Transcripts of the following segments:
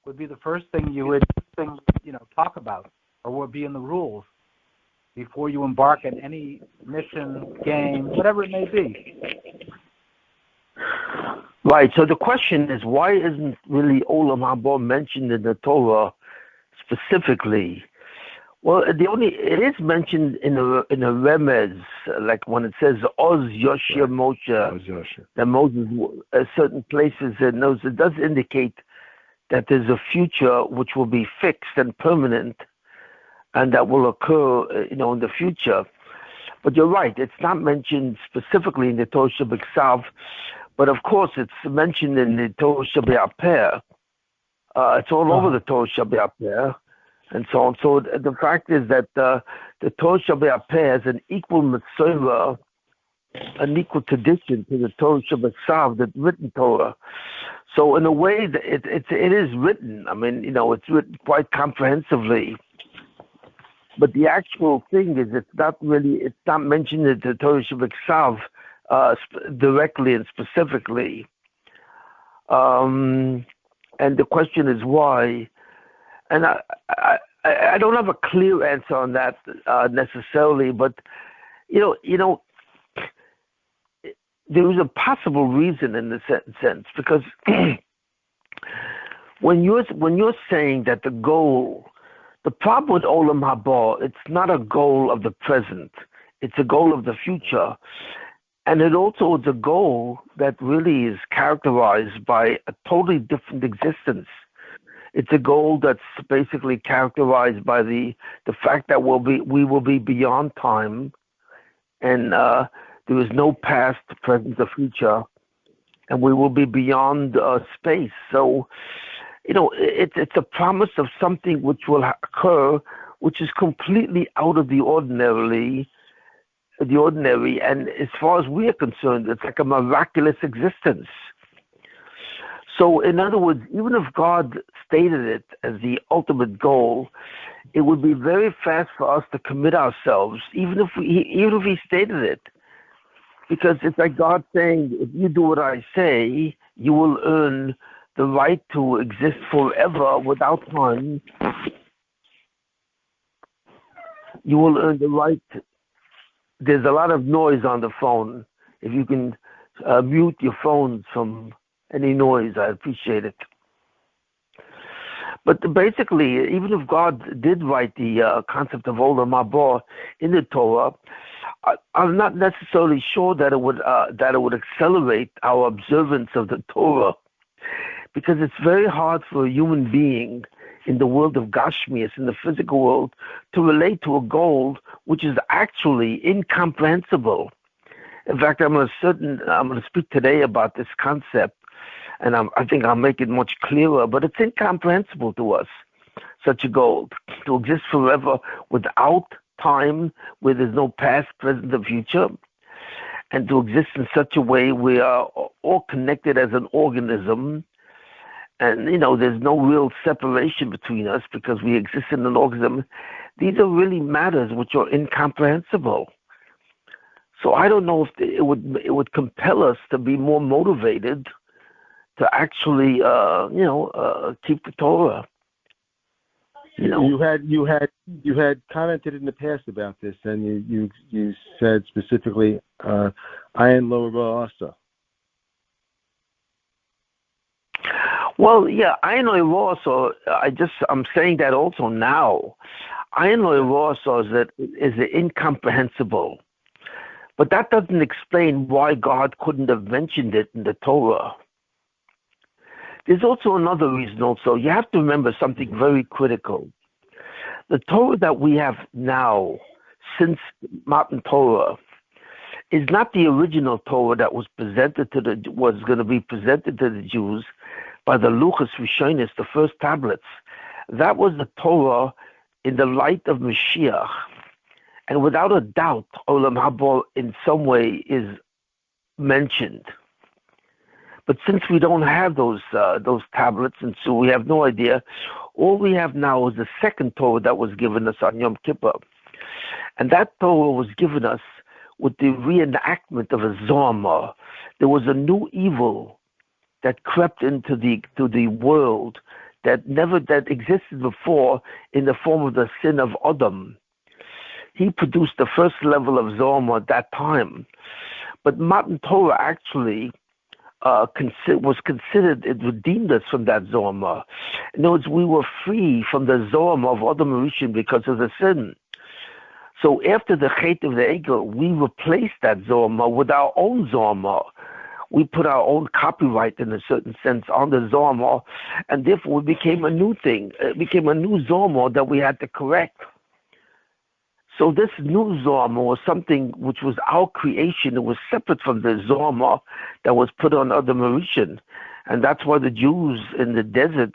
would be the first thing you would talk about, or would be in the rules before you embark on any mission, game, whatever it may be. Right. So the question is, why isn't really Olam Haba mentioned in the Torah specifically? Well, it is mentioned in a remez, like when it says Oz Yoshia Moshe, that Moses, certain places in those, it does indicate that there's a future which will be fixed and permanent, and that will occur, in the future. But you're right; it's not mentioned specifically in the Torah Shebiksav, but of course it's mentioned in the Torah Shebe'apeh. It's all over the Torah Shebe'apeh. And so on. So the fact is that the Torah Shebe'apeh has an equal mitzvah, an equal tradition to the Torah Shebiksav, the written Torah. So in a way, it is written. I mean, it's written quite comprehensively. But the actual thing is, it's not mentioned in the Torah Shebiksav directly and specifically. And the question is why. And I don't have a clear answer on that necessarily, but there is a possible reason in the sense, because when you're saying that the problem with Olam Haba, it's not a goal of the present, it's a goal of the future, and it also is a goal that really is characterized by a totally different existence. It's a goal that's basically characterized by the fact that we will be beyond time, and there is no past, present, or future, and we will be beyond space. So, it's a promise of something which will occur, which is completely out of the ordinary. And as far as we are concerned, it's like a miraculous existence. So, in other words, even if God stated it as the ultimate goal, it would be very fast for us to commit ourselves, even if He stated it, because it's like God saying, "If you do what I say, you will earn the right to exist forever without time. You will earn the right." There's a lot of noise on the phone. If you can mute your phones from any noise, I appreciate it. But basically, even if God did write the concept of Olam Haba in the Torah, I'm not necessarily sure that it would accelerate our observance of the Torah, because it's very hard for a human being in the world of Gashmias, in the physical world, to relate to a goal which is actually incomprehensible. In fact, I'm going to speak today about this concept, and I think I'll make it much clearer, but it's incomprehensible to us, such a goal, to exist forever without time, where there's no past, present, or future, and to exist in such a way we are all connected as an organism, and, there's no real separation between us because we exist in an organism. These are really matters which are incomprehensible. So I don't know if it would compel us to be more motivated to actually, keep the Torah. You had commented in the past about this, and you said specifically, "Ayin lo ra'asa." Well, yeah, Ayin lo ra'asa. I'm saying that also now. Ayin lo ra'asa is incomprehensible, but that doesn't explain why God couldn't have mentioned it in the Torah. There's also another reason also. You have to remember something very critical. The Torah that we have now, since Matan Torah, is not the original Torah that was going to be presented to the Jews by the Luchos Rishonos, the first tablets. That was the Torah in the light of Mashiach. And without a doubt, Olam Haba in some way is mentioned. But since we don't have those tablets, and so we have no idea, all we have now is the second Torah that was given us on Yom Kippur. And that Torah was given us with the reenactment of a Zoma. There was a new evil that crept into the world that existed before in the form of the sin of Adam. He produced the first level of Zohar at that time. But Matan Torah actually was considered, it redeemed us from that Zohar. In other words, we were free from the Zohar of Adam Rishon because of the sin. So after the Chet of the Egel, we replaced that Zohar with our own Zohar. We put our own copyright, in a certain sense, on the Zohar, and therefore it became a new thing. It became a new Zohar that we had to correct. So this new Zohar was something which was our creation. It was separate from the Zohar that was put on Adam Rishon. And that's why the Jews in the desert,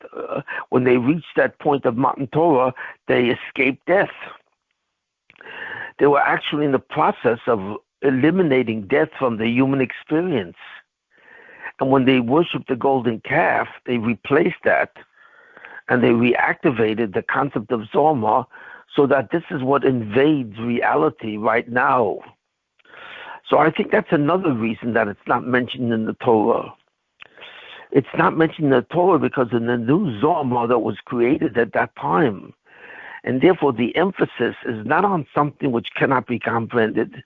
when they reached that point of Matan Torah, they escaped death. They were actually in the process of eliminating death from the human experience. And when they worshipped the golden calf, they replaced that and they reactivated the concept of Zohar, so that this is what invades reality right now. So I think that's another reason that it's not mentioned in the Torah. It's not mentioned in the Torah because in the new Zohar that was created at that time. And therefore the emphasis is not on something which cannot be comprehended.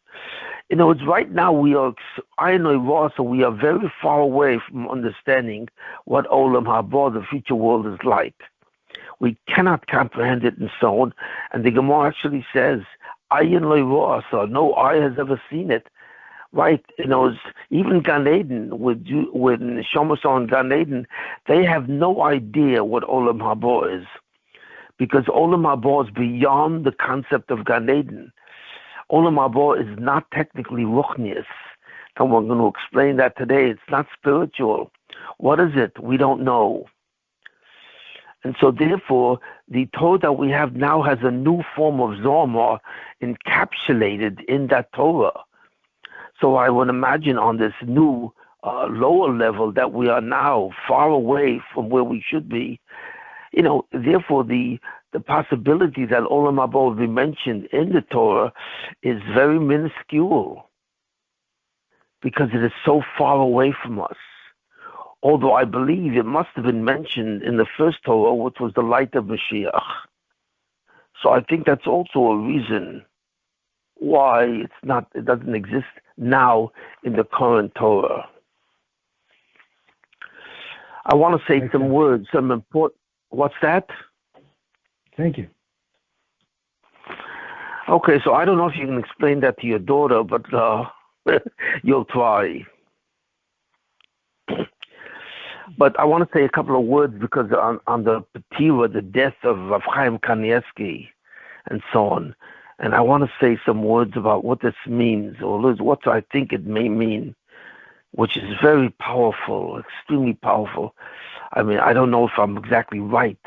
You know, it's right now we are very far away from understanding what Olam Haba, the future world, is like. We cannot comprehend it and so on. And the Gemara actually says, Ayin lo ro'ah, so no eye has ever seen it. Right? You know, even Gan Eden, when Shimon and Gan Eden, they have no idea what Olam Haba is. Because Olam Haba is beyond the concept of Gan Eden. Olam Haba is not technically ruchnius. And we're going to explain that today. It's not spiritual. What is it? We don't know. And so therefore, the Torah that we have now has a new form of Zohar encapsulated in that Torah. So I would imagine on this new lower level that we are now far away from where we should be, you know, therefore the possibility that Olam Haba will be mentioned in the Torah is very minuscule because it is so far away from us. Although I believe it must have been mentioned in the first Torah, which was the light of Mashiach. So I think that's also a reason why it doesn't exist now in the current Torah. I want to say some words, some important. What's that? Thank you. Okay, so I don't know if you can explain that to your daughter, but you'll try. But I want to say a couple of words because on the Petira, the death of Chaim Kanievsky and so on. And I want to say some words about what this means, or what I think it may mean, which is very powerful, extremely powerful. I mean, I don't know if I'm exactly right,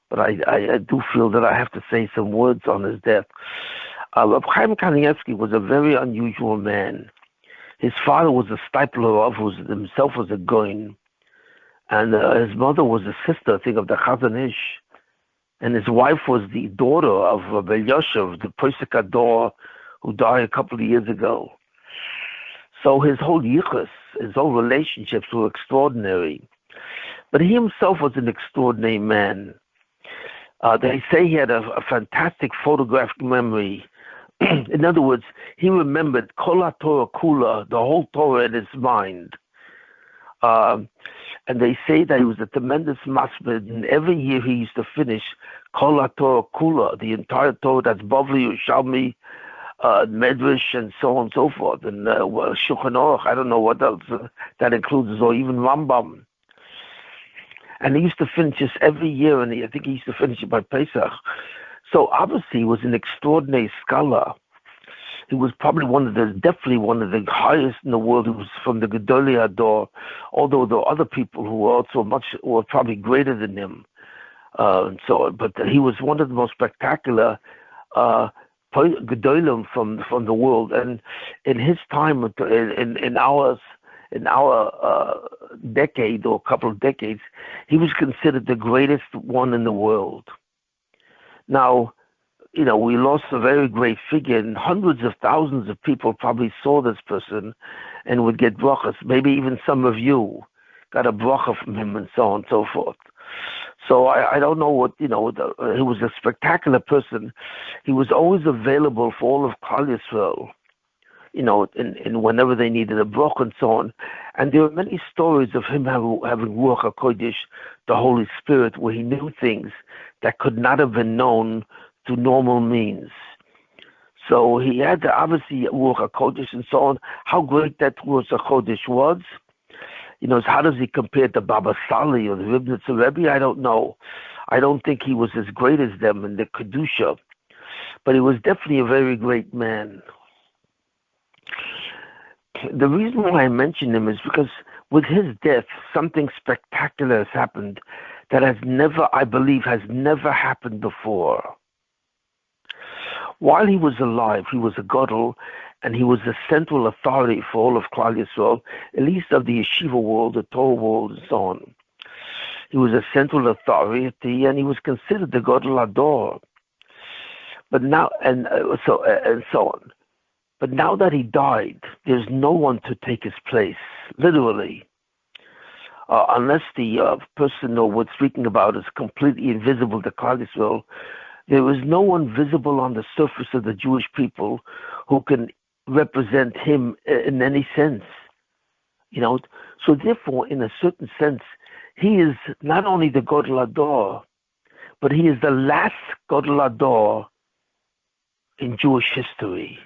but I do feel that I have to say some words on his death. Chaim Kanievsky was a very unusual man. His father was a stipler who himself was a goin. And his mother was a sister, I think, of the Chazon Ish. And his wife was the daughter of Rabbi Yoshev, the Pesach Ador, who died a couple of years ago. So his whole yichus, his whole relationships were extraordinary. But he himself was an extraordinary man. They say he had a fantastic photographic memory. In other words, he remembered Kol Torah Kula, the whole Torah in his mind. And they say that he was a tremendous masbid, and every year he used to finish Kol Torah Kula, the entire Torah, that's Bavli, Yerushalmi, Medrash, and so on and so forth, and Shulchan Aruch, I don't know what else that includes, or even Rambam. And he used to finish this every year, and I think he used to finish it by Pesach. So obviously he was an extraordinary scholar. He was probably definitely one of the highest in the world. He was from the Gedolei Ador, although there were other people who were also were probably greater than him. But he was one of the most spectacular Gedolim from the world. And in his time, in our decade or couple of decades, he was considered the greatest one in the world. Now, you know, we lost a very great figure, and hundreds of thousands of people probably saw this person and would get brachas. Maybe even some of you got a bracha from him and so on and so forth. So I don't know what, he was a spectacular person. He was always available for all of Klal Yisrael, in whenever they needed a brach and so on. And there are many stories of him having Ruach HaKodesh, the Holy Spirit, where he knew things that could not have been known through normal means. So he had obviously Ruach HaKodesh and so on. How great that Ruach HaKodesh was, how does he compare to Baba Sali or the Ribnitzer Rebbe? I don't know. I don't think he was as great as them in the Kedusha, but he was definitely a very great man. The reason why I mention him is because with his death, something spectacular has happened that has never happened before. While he was alive, he was a gadol, and he was the central authority for all of Klal Yisrael, at least of the yeshiva world, the Torah world, and so on. He was a central authority, and he was considered the gadol ador. But now, and so on. But now that he died, there's no one to take his place, literally. Unless the person or what's speaking about is completely invisible to Klal Yisrael, there is no one visible on the surface of the Jewish people who can represent him in any sense. So therefore, in a certain sense, he is not only the Gadol Ador, but he is the last Gadol Ador in Jewish history.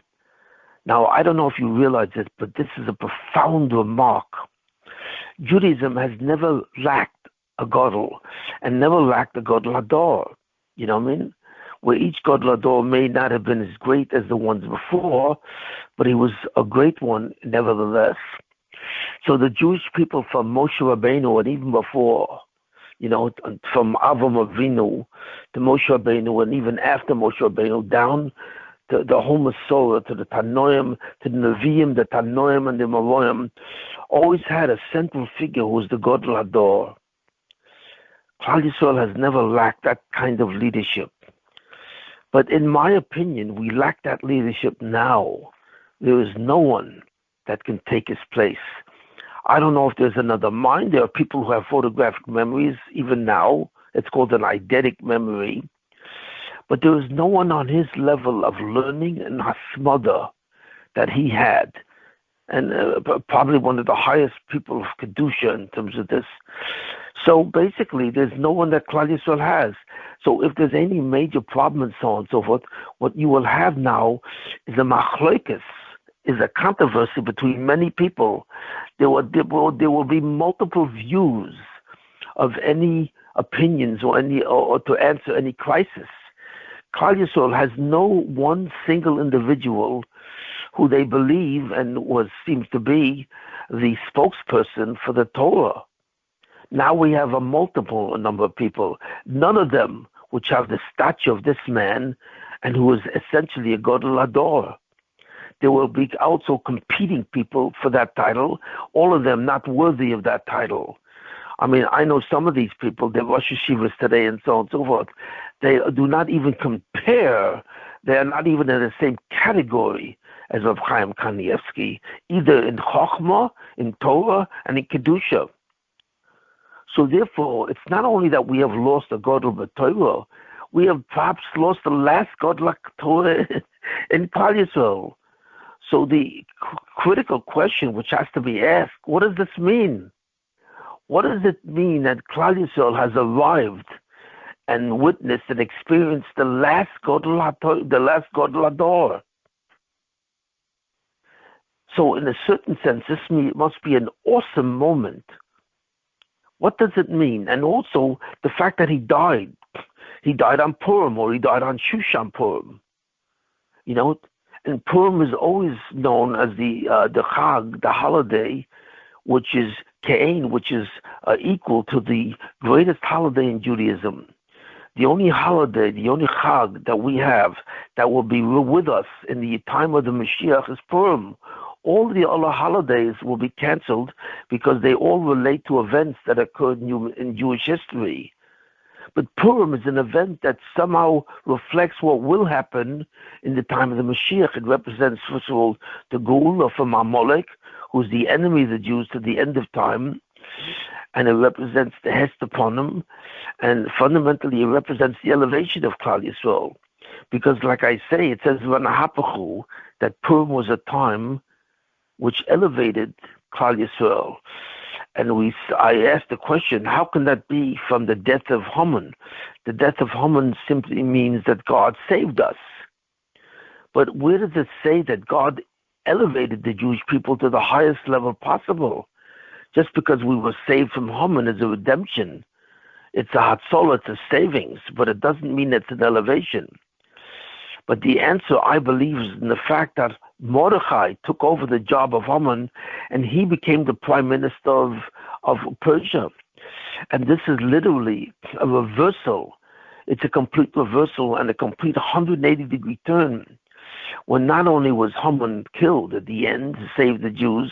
Now, I don't know if you realize it, but this is a profound remark. Judaism has never lacked a Gadol and never lacked a Gadol Ador. You know what I mean? Where each Gadol Ador may not have been as great as the ones before, but he was a great one nevertheless. So the Jewish people from Moshe Rabbeinu and even before, from Avram Avinu to Moshe Rabbeinu and even after Moshe Rabbeinu down to the whole Masorah, to the Tanoim, to the Nevi'im, the Tanoim and the Maroim, always had a central figure who was the Gadol Ador. Klal Yisrael has never lacked that kind of leadership. But in my opinion, we lack that leadership now. There is no one that can take his place. I don't know if there's another mind. There are people who have photographic memories, even now. It's called an eidetic memory. But there is no one on his level of learning and hasmada that he had. And probably one of the highest people of Kedusha in terms of this. So basically, there's no one that Klal Yisrael has. So if there's any major problem and so on and so forth, what you will have now is a machloikis, is a controversy between many people. There will be multiple views of any opinions or to answer any crisis. Klal Yisrael has no one single individual who they believe and seems to be the spokesperson for the Torah. Now we have a multiple number of people, none of them which have the stature of this man and who is essentially a Gadol Ador. There will be also competing people for that title, all of them not worthy of that title. I mean, I know some of these people, they're Rosh Yeshivas today and so on and so forth. They do not even compare. They are not even in the same category as Rav Chaim Kanievsky, either in Chochmah, in Torah, and in Kedusha. So therefore, it's not only that we have lost a Gadol B'Torah, we have perhaps lost the last Gadol Torah in Klal Yisrael. So the critical question which has to be asked, what does this mean? What does it mean that Klal Yisrael has arrived and witnessed and experienced the last Gadol Ador? So in a certain sense, this must be an awesome moment. What does it mean? And also the fact that he died. He died on Purim, or he died on Shushan Purim. And Purim is always known as the Chag, the holiday, which is Ke'en, which is equal to the greatest holiday in Judaism. The only holiday, the only Chag that we have that will be with us in the time of the Mashiach is Purim. All the other holidays will be canceled because they all relate to events that occurred in Jewish history. But Purim is an event that somehow reflects what will happen in the time of the Mashiach. It represents, first of all, the Geula from Amalek, who's the enemy of the Jews to the end of time. and it represents the Hest upon him, and fundamentally it represents the elevation of Klal Yisrael. Because like I say, it says Vanahapachu, that Purim was a time which elevated Klal Yisrael. And I asked the question, how can that be from the death of Haman? The death of Haman simply means that God saved us. But where does it say that God elevated the Jewish people to the highest level possible? Just because we were saved from Haman is a redemption. It's a hatzolah, it's a savings, but it doesn't mean it's an elevation. But the answer, I believe, is in the fact that Mordechai took over the job of Haman, and he became the prime minister of Persia. And this is literally a reversal. It's a complete reversal and a complete 180-degree turn. When not only was Haman killed at the end to save the Jews,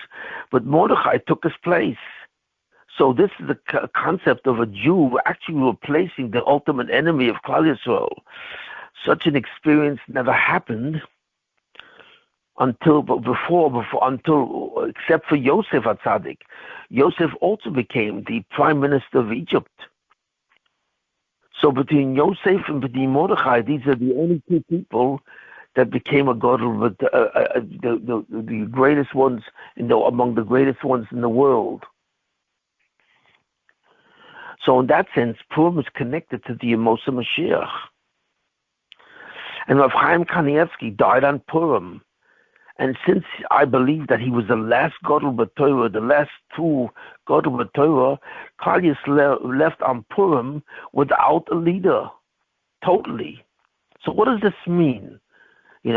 but Mordechai took his place. So this is the concept of a Jew actually replacing the ultimate enemy of Klal Yisrael. Such an experience never happened except for Yosef HaTzadik. Yosef also became the prime minister of Egypt. So between Yosef and between Mordechai, these are the only two people that became a gadol, but the greatest ones among the greatest ones in the world. So in that sense, Purim is connected to the Yemosah Mashiach. And Rav Chaim Kanievsky died on Purim. And since I believe that he was the last gadol b'Torah, the last two gadol b'Torah, Klal Yisrael left on Purim without a leader, totally. So what does this mean? We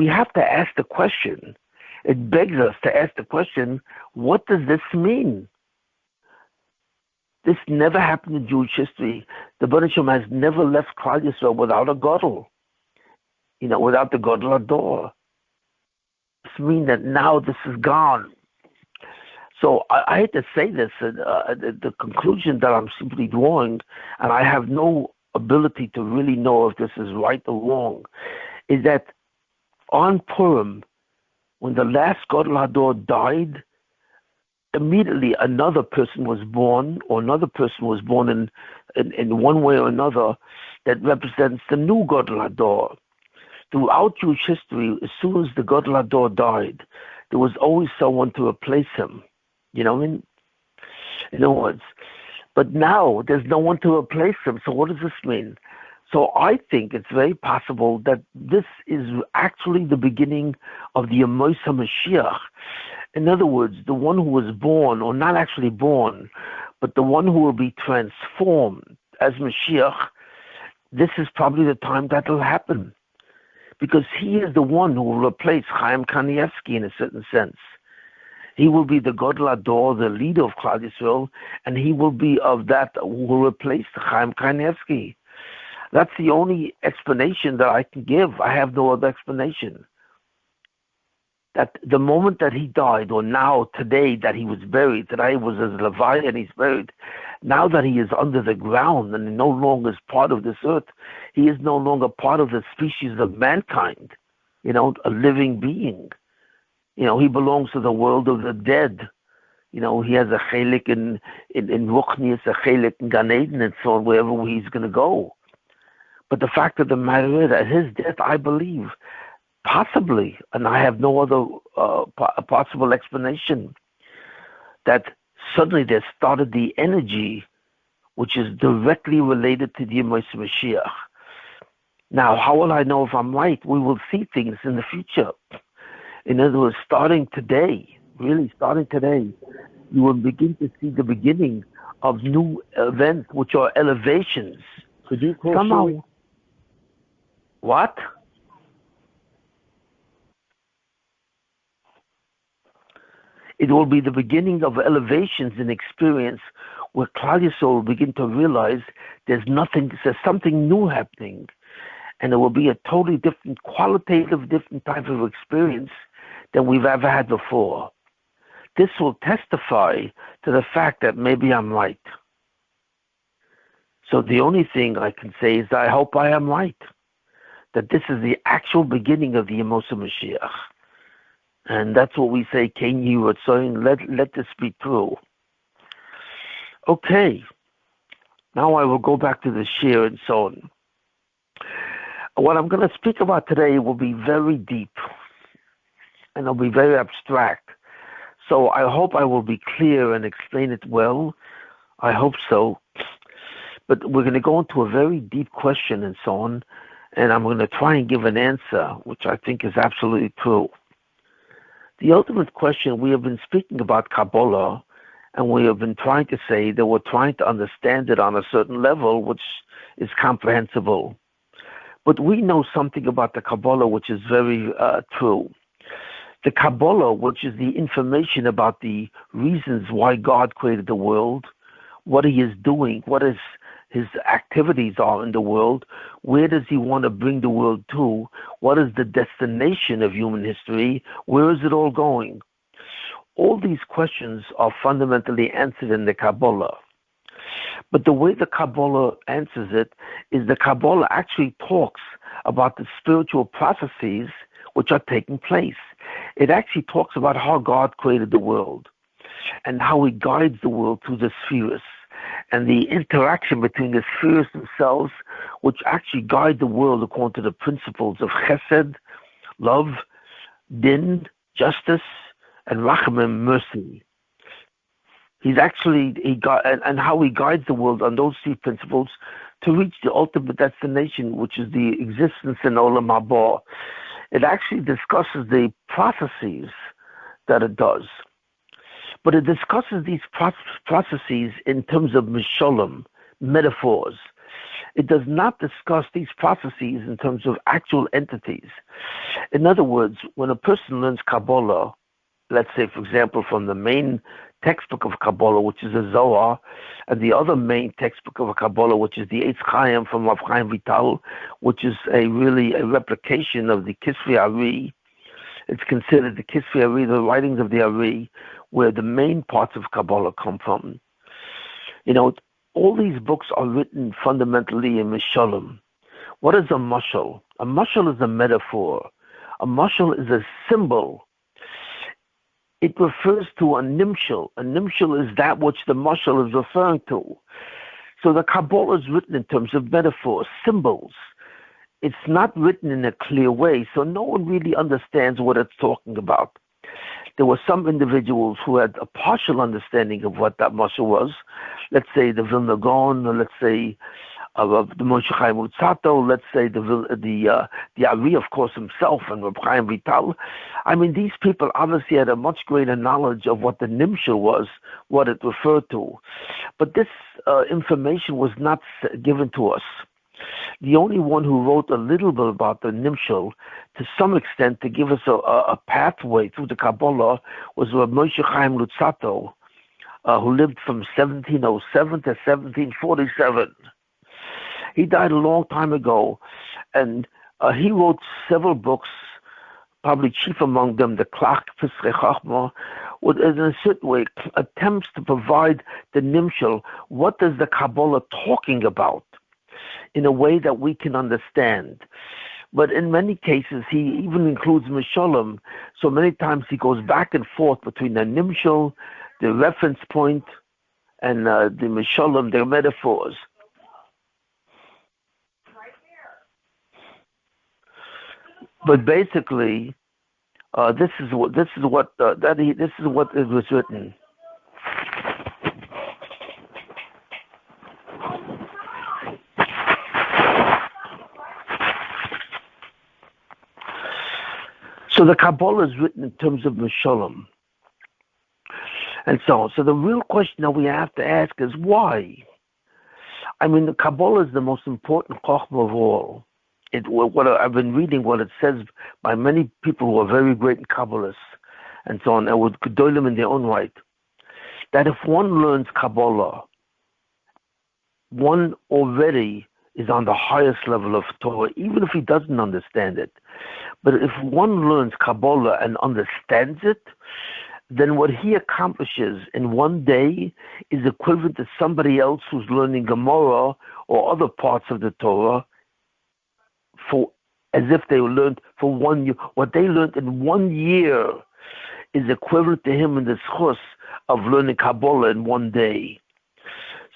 have to ask the question. It begs us to ask the question, what does this mean? This never happened in Jewish history. The Baruch Shem has never left Klal Yisrael without a gadol, without the gadol ador. This means that now this is gone. So I hate to say this, the conclusion that I'm simply drawing, and I have no ability to really know if this is right or wrong, is that on Purim, when the last gadol ador died, immediately another person was born, or another person was born in one way or another that represents the new gadol ador. Throughout Jewish history, as soon as the gadol ador died, there was always someone to replace him. In other words, but now there's no one to replace him. So what does this mean? So I think it's very possible that this is actually the beginning of the Yemosah Mashiach. In other words, the one who was born, or not actually born, but the one who will be transformed as Mashiach, this is probably the time that will happen. Because he is the one who will replace Chaim Kanievsky in a certain sense. He will be the gadol ador, the leader of Klal Yisrael, and he will be of that who will replace Chaim Kanievsky. That's the only explanation that I can give. I have no other explanation. That the moment that he died, or now, today, that he was buried, today was as Levi and he's buried, now that he is under the ground and no longer is part of this earth, he is no longer part of the species of mankind, a living being. He belongs to the world of the dead. He has a chelik in Ruchnius, a chelik in Gan Eden, and so on, wherever he's going to go. But the fact of the matter is, at his death, I believe, possibly, and I have no other possible explanation, that suddenly there started the energy which is directly related to the Yemosah Mashiach. Now, how will I know if I'm right? We will see things in the future. In other words, starting today, you will begin to see the beginning of new events, which are elevations. Could you call What? It will be the beginning of elevations in experience where Klal Yisrael will begin to realize there's something new happening. And it will be a totally different, different type of experience than we've ever had before. This will testify to the fact that maybe I'm right. So the only thing I can say is I hope I am right. That this is the actual beginning of the Yemosah Mashiach. And that's what we say, Ken Yirat, so let this be true. Okay. Now I will go back to the shir and so on. What I'm going to speak about today will be very deep and it'll be very abstract. So I hope I will be clear and explain it well. I hope so. But we're going to go into a very deep question and so on, and I'm going to try and give an answer, which I think is absolutely true. The ultimate question, we have been speaking about Kabbalah, and we have been trying to say that we're trying to understand it on a certain level, which is comprehensible. But we know something about the Kabbalah which is very true. The Kabbalah, which is the information about the reasons why God created the world, what he is doing, what his activities are in the world, where does he want to bring the world to, what is the destination of human history, where is it all going? All these questions are fundamentally answered in the Kabbalah. But the way the Kabbalah answers it is the Kabbalah actually talks about the spiritual processes which are taking place. It actually talks about how God created the world and how he guides the world through the spheres and the interaction between the spheres themselves, which actually guide the world according to the principles of chesed, love, din, justice, and rachamim, mercy. And how he guides the world on those three principles to reach the ultimate destination, which is the existence in Olam Haba. It actually discusses the processes that it does. But it discusses these processes in terms of misholim, metaphors. It does not discuss these processes in terms of actual entities. In other words, when a person learns Kabbalah, let's say, for example, from the main textbook of Kabbalah, which is the Zohar, and the other main textbook of Kabbalah, which is the Eitz Chaim from Rav Chaim Vital, which is really a replication of the Kisvei Ari. It's considered the Kisvei Ari, the writings of the Ari, where the main parts of Kabbalah come from. All these books are written fundamentally in Mishalim. What is a mashal? A mashal is a metaphor. A mashal is a symbol. It refers to a nimshal. A nimshal is that which the mashal is referring to. So the Kabbalah is written in terms of metaphors, symbols. It's not written in a clear way, so no one really understands what it's talking about. There were some individuals who had a partial understanding of what that mashal was. Let's say the Vilna Gaon, or let's say the Moshe Chaim Lutzato, let's say the Ari, of course, himself, and Rabbi Chaim Vital. I mean, these people obviously had a much greater knowledge of what the Nimshal was, what it referred to. But this information was not given to us. The only one who wrote a little bit about the Nimshal, to some extent, to give us a pathway through the Kabbalah, was Rabbi Moshe Chaim Lutzato, who lived from 1707 to 1747. He died a long time ago, and he wrote several books, probably chief among them, the Klach Pesrei Chachma, which in a certain way attempts to provide the Nimshal, what is the Kabbalah talking about, in a way that we can understand. But in many cases, he even includes Mishalim, so many times he goes back and forth between the Nimshal, the reference point, and the Mishalim, their metaphors. But basically, this is what it was written. So the Kabbalah is written in terms of Mishalim, and so on. So the real question that we have to ask is why? I mean, the Kabbalah is the most important chokhmah of all. I've been reading what it says by many people who are very great in Kabbalists and so on, and with Gedolim in their own right, that if one learns Kabbalah, one already is on the highest level of Torah, even if he doesn't understand it. But if one learns Kabbalah and understands it, then what he accomplishes in one day is equivalent to somebody else who's learning Gemara or other parts of the Torah as if they learned for 1 year. What they learned in 1 year, is equivalent to him in the schus of learning Kabbalah in one day.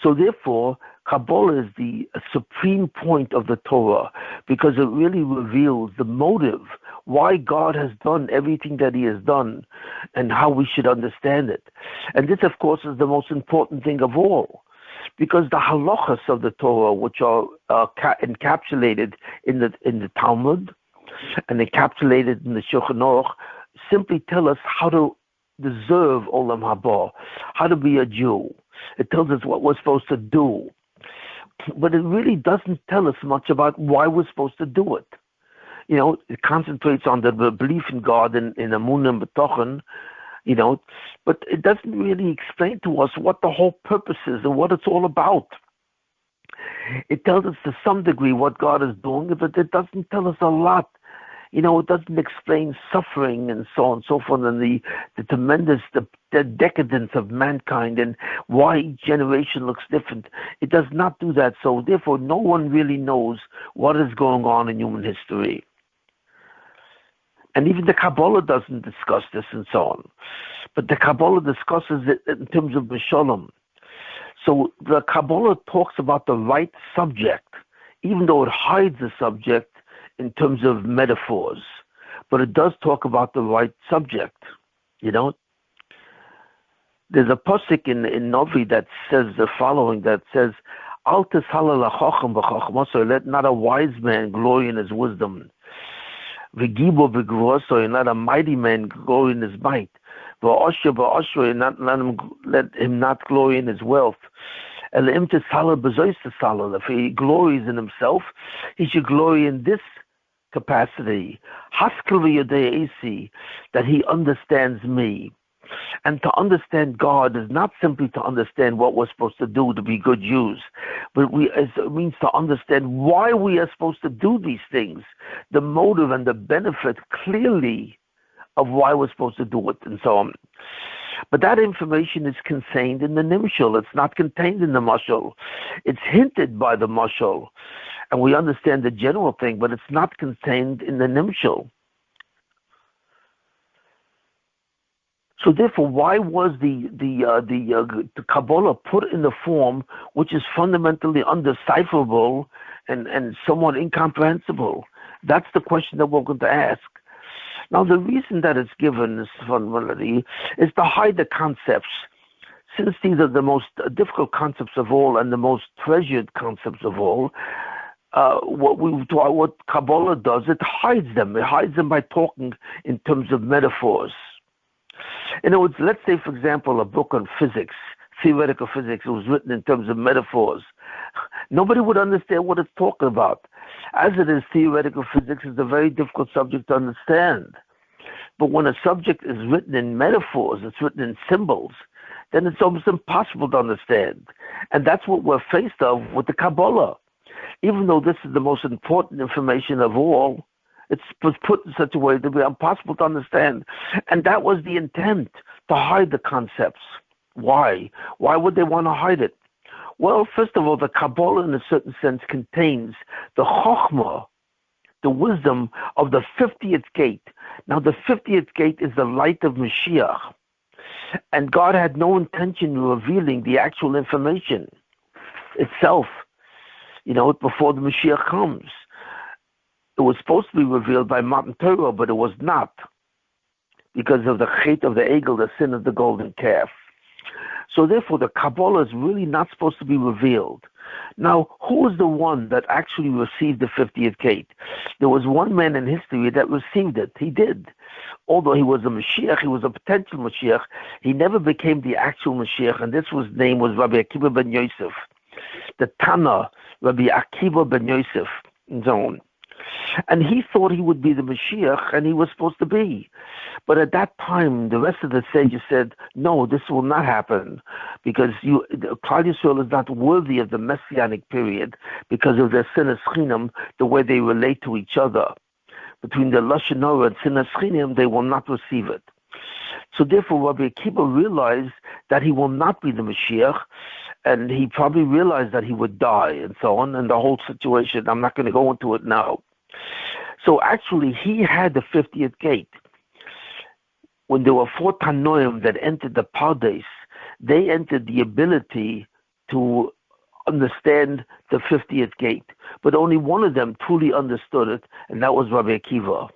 So therefore, Kabbalah is the supreme point of the Torah because it really reveals the motive, why God has done everything that he has done and how we should understand it. And this, of course, is the most important thing of all because the halachas of the Torah, which are encapsulated in the Talmud and encapsulated in the Shulchan Aruch, simply tell us how to deserve Olam Haba, how to be a Jew. It tells us what we're supposed to do. But it really doesn't tell us much about why we're supposed to do it. You know, it concentrates on the belief in God in Amunah and B'tochen, you know, but it doesn't really explain to us what the whole purpose is and what it's all about. It tells us to some degree what God is doing, but it doesn't tell us a lot. You know, it doesn't explain suffering and so on and so forth, and the tremendous the decadence of mankind and why each generation looks different. It does not do that. So therefore, no one really knows what is going on in human history. And even the Kabbalah doesn't discuss this and so on. But the Kabbalah discusses it in terms of Mishalom. So the Kabbalah talks about the right subject, even though it hides the subject in terms of metaphors, but it does talk about the right subject, you know. There's a pasuk in Novi that says the following, that says, Al tishalal hachacham b'chachmaso, let not a wise man glory in his wisdom. V'gibo b'gvuroso, not a mighty man glory in his might. V'osher b'osher, let him not glory in his wealth. If he glories in himself, he should glory in this capacity, that he understands me. And to understand God is not simply to understand what we're supposed to do to be good Jews, but it means to understand why we are supposed to do these things, the motive and the benefit clearly of why we're supposed to do it, and so on. But that information is contained in the nimshal. It's not contained in the mashal. It's hinted by the mashal. And we understand the general thing, but it's not contained in the nimshal. So therefore, why was the Kabbalah put in the form which is fundamentally undecipherable and somewhat incomprehensible? That's the question that we're going to ask. Now, the reason that it's given this fundamentally is to hide the concepts, since these are the most difficult concepts of all and the most treasured concepts of all. What Kabbalah does, it hides them. It hides them by talking in terms of metaphors. In other words, let's say, for example, a book on physics, theoretical physics, it was written in terms of metaphors. Nobody would understand what it's talking about. As it is, theoretical physics is a very difficult subject to understand. But when a subject is written in metaphors, it's written in symbols, then it's almost impossible to understand. And that's what we're faced of with the Kabbalah. Even though this is the most important information of all, it was put in such a way that it would be impossible to understand. And that was the intent, to hide the concepts. Why? Why would they want to hide it? Well, first of all, the Kabbalah in a certain sense contains the Chokhmah, the wisdom of the 50th gate. Now, the 50th gate is the light of Mashiach. And God had no intention of revealing the actual information itself, before the Mashiach comes. It was supposed to be revealed by Matan Torah, but it was not, because of the chet of the egel, the sin of the golden calf. So therefore, the Kabbalah is really not supposed to be revealed. Now, who was the one that actually received the 50th gate? There was one man in history that received it. He did. Although he was a Mashiach, he was a potential Mashiach, he never became the actual Mashiach, and this name was Rabbi Akiva ben Yosef. The Tana, Rabbi Akiva ben Yosef, and so on. And he thought he would be the Mashiach, and he was supposed to be. But at that time, the rest of the sages said, no, this will not happen, because Klal Yisrael is not worthy of the Messianic period because of their sinas chinam, the way they relate to each other. Between the Lashon Hara and sinas chinam, they will not receive it. So therefore, Rabbi Akiva realized that he will not be the Mashiach, and he probably realized that he would die, and so on, and the whole situation. I'm not going to go into it now. So actually, he had the 50th gate. when there were 4 Tanoim that entered the Pardes, they entered the ability to understand the 50th gate, but only one of them truly understood it, and that was Rabbi Akiva.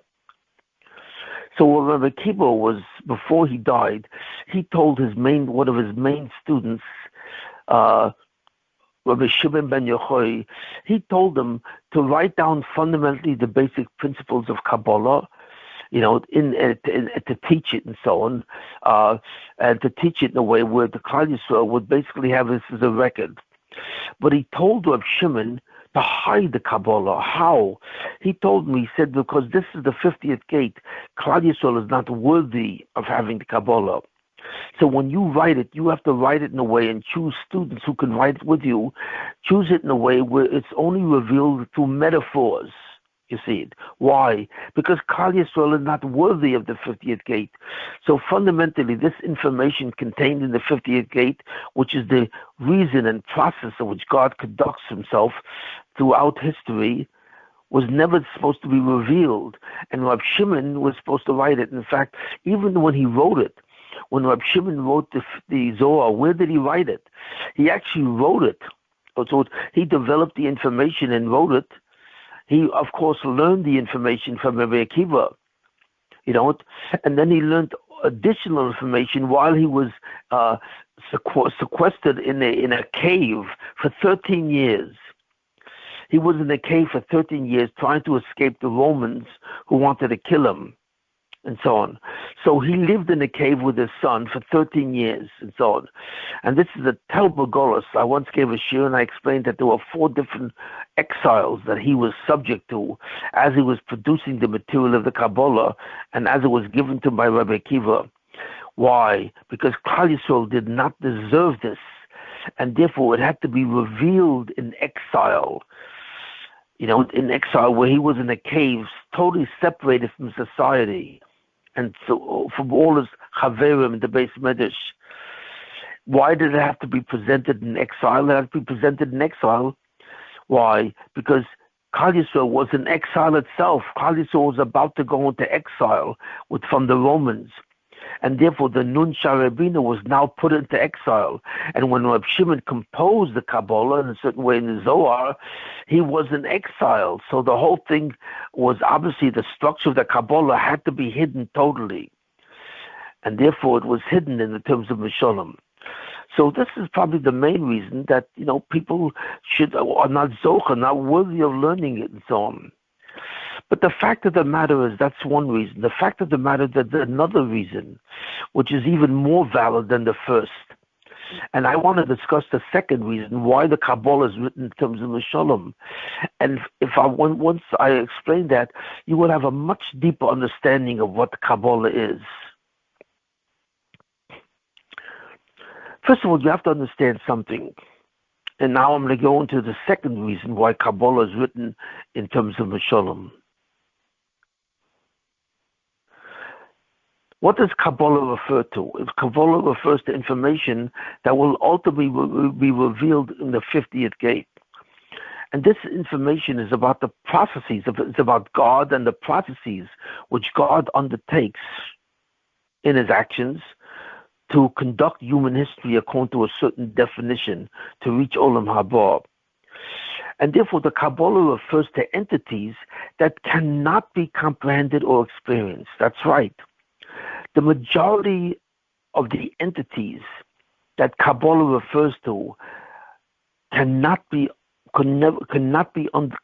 So when Rabbi Akiva was, before he died, he told one of his main students, Rabbi Shimon ben Yochai, he told them to write down fundamentally the basic principles of Kabbalah, to teach it and so on, and to teach it in a way where the Klal Yisrael would basically have this as a record. But he told Rabbi Shimon to hide the Kabbalah. How? He told me, he said, because this is the 50th gate, Klal Yisrael is not worthy of having the Kabbalah. So when you write it, you have to write it in a way and choose students who can write it with you. Choose it in a way where it's only revealed through metaphors. You see it. Why? Because Klal Yisrael is not worthy of the 50th gate. So fundamentally, this information contained in the 50th gate, which is the reason and process in which God conducts himself throughout history, was never supposed to be revealed. And Rabbi Shimon was supposed to write it. In fact, even when he wrote it, when Rabbi Shimon wrote the Zohar, where did he write it? He actually wrote it. So he developed the information and wrote it. He, of course, learned the information from Rabbi Akiva, and then he learned additional information while he was sequestered in a cave for 13 years. He was in a cave for 13 years trying to escape the Romans who wanted to kill him, and so on. So he lived in a cave with his son for 13 years, and so on. And this is a terrible Golos. I once gave a shiur and I explained that there were 4 different exiles that he was subject to as he was producing the material of the Kabbalah and as it was given to him by Rabbi Akiva. Why? Because Klal Yisrael did not deserve this, and therefore it had to be revealed in exile. In exile where he was in a cave, totally separated from society and so from all his chaverim in the Beis Medrash. Why did it have to be presented in exile? It had to be presented in exile. Why? Because Klal Yisrael was in exile itself. Klal Yisrael was about to go into exile from the Romans. And therefore the Nun Sharabina was now put into exile. And when Rabbi Shimon composed the Kabbalah in a certain way in the Zohar, he was in exile. So the whole thing was obviously the structure of the Kabbalah had to be hidden totally. And therefore it was hidden in the terms of Mishalom. So this is probably the main reason that, people are not zocha, not worthy of learning it and so on. But the fact of the matter is, that's one reason. The fact of the matter is that there's another reason, which is even more valid than the first. And I want to discuss the second reason, why the Kabbalah is written in terms of Mishalom. And once I explain that, you will have a much deeper understanding of what the Kabbalah is. First of all, you have to understand something. And now I'm going to go into the second reason why Kabbalah is written in terms of Mishalom. What does Kabbalah refer to? Kabbalah refers to information that will ultimately be revealed in the 50th gate. And this information is about the processes, it's about God and the processes which God undertakes in his actions to conduct human history according to a certain definition to reach Olam Haba. And therefore the Kabbalah refers to entities that cannot be comprehended or experienced. That's right. The majority of the entities that Kabbalah refers to cannot be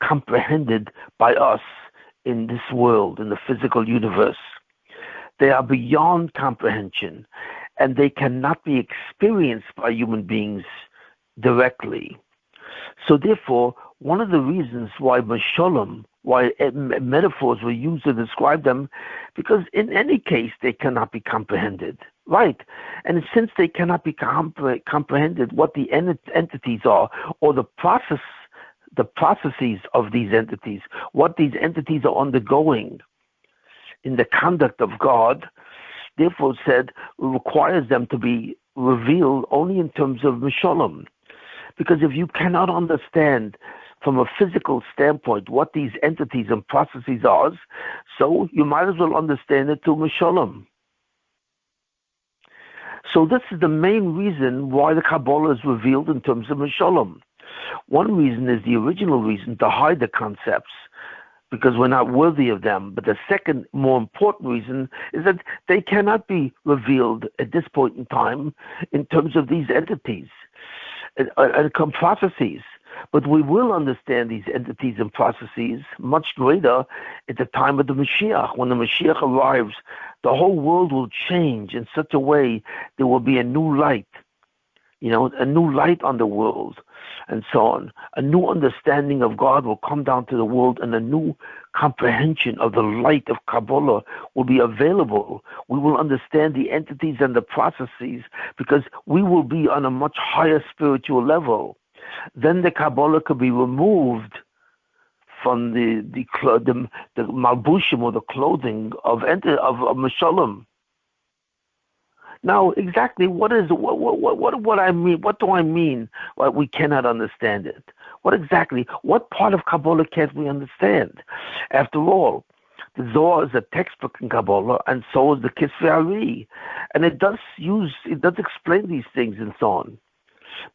comprehended by us in this world, in the physical universe. They are beyond comprehension, and they cannot be experienced by human beings directly. So therefore, one of the reasons why Mishalom, why metaphors were used to describe them, because in any case they cannot be comprehended, right? And since they cannot be comprehended, what the entities are, or the processes of these entities, what these entities are undergoing in the conduct of God, therefore said, requires them to be revealed only in terms of Mishalom. Because if you cannot understand from a physical standpoint what these entities and processes are, so you might as well understand it through Mishalom. So this is the main reason why the Kabbalah is revealed in terms of Mishalom. One reason is the original reason to hide the concepts, because we're not worthy of them. But the second, more important reason is that they cannot be revealed at this point in time in terms of these entities and processes. But we will understand these entities and processes much greater at the time of the Mashiach. When the Mashiach arrives, the whole world will change in such a way there will be a new light, a new light on the world, and so on. A new understanding of God will come down to the world, and a new comprehension of the light of Kabbalah will be available. We will understand the entities and the processes because we will be on a much higher spiritual level. Then the Kabbalah could be removed from the malbushim, or the clothing of Mishalom. Now, exactly what I mean? What do I mean? Well, we cannot understand it. What part of Kabbalah can't we understand? After all, the Zohar is a textbook in Kabbalah, and so is the Kanievsky, and it does explain these things and so on.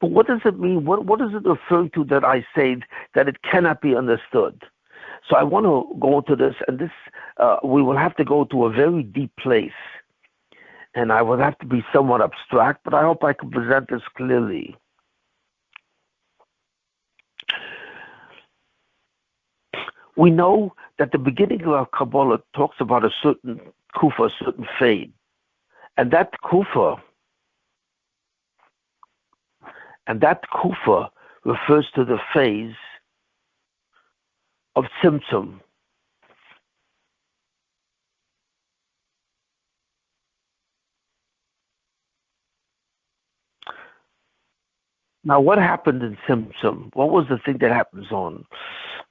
But what does it mean? What is it referring to that I say that it cannot be understood? So I want to go into this, and this we will have to go to a very deep place, and I will have to be somewhat abstract, but I hope I can present this clearly. We know that the beginning of Kabbalah talks about a certain kufa, a certain fade, and that kufa refers to the phase of Tzimzum. Now, what happened in Tzimzum? What was the thing that happens on?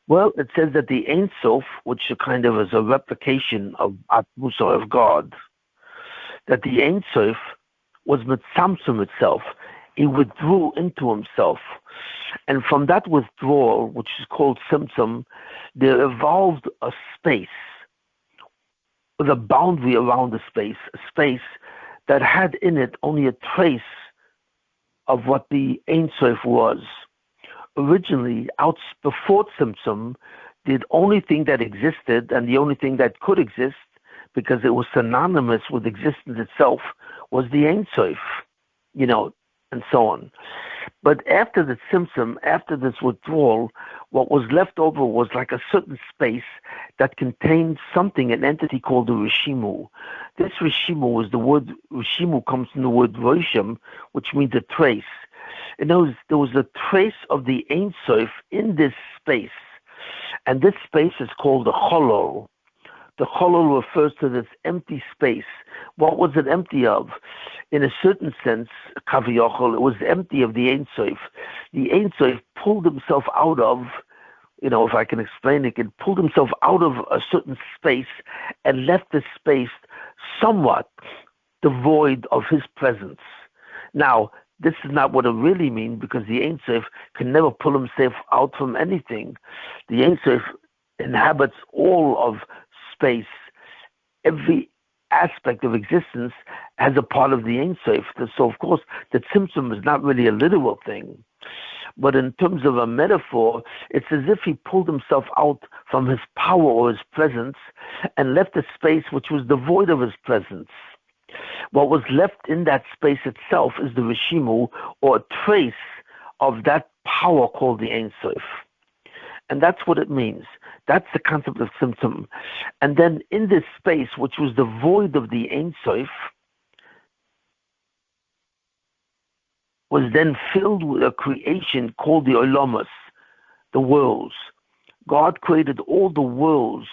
Well, it says that the Ein Sof, which kind of is a replication of Atmusa, of God, that the Ein Sof was Mitzamsum itself. He withdrew into himself. And from that withdrawal, which is called Tzimzum, there evolved a space, with a boundary around the space, a space that had in it only a trace of what the Ein Sof was. Originally, before Tzimzum, the only thing that existed and the only thing that could exist, because it was synonymous with existence itself, was the Ein Sof, and so on. But after the Tzimzum, after this withdrawal, what was left over was like a certain space that contained something, an entity called the Rishimu. This Rishimu was the word, Rishimu comes from the word Roshim, which means a trace. And there was a trace of the Ein Sof in this space. And this space is called the Cholol. The Cholol refers to this empty space. What was it empty of? In a certain sense, Kaviyachol, it was empty of the Ein Sof. The Ein Sof pulled himself out of, if I can explain it, it pulled himself out of a certain space and left the space somewhat devoid of his presence. Now, this is not what it really means, because the Ein Sof can never pull himself out from anything. The Ein Sof inhabits all of space. Every aspect of existence as a part of the Ein Sof. So, of course, the Tzimzum is not really a literal thing. But in terms of a metaphor, it's as if he pulled himself out from his power or his presence and left a space which was devoid of his presence. What was left in that space itself is the Rishimu, or a trace of that power called the Ein Sof. And that's what it means. That's the concept of Tzimzum. And then in this space, which was devoid of the Ein Sof, was then filled with a creation called the Olamas, the worlds. God created all the worlds,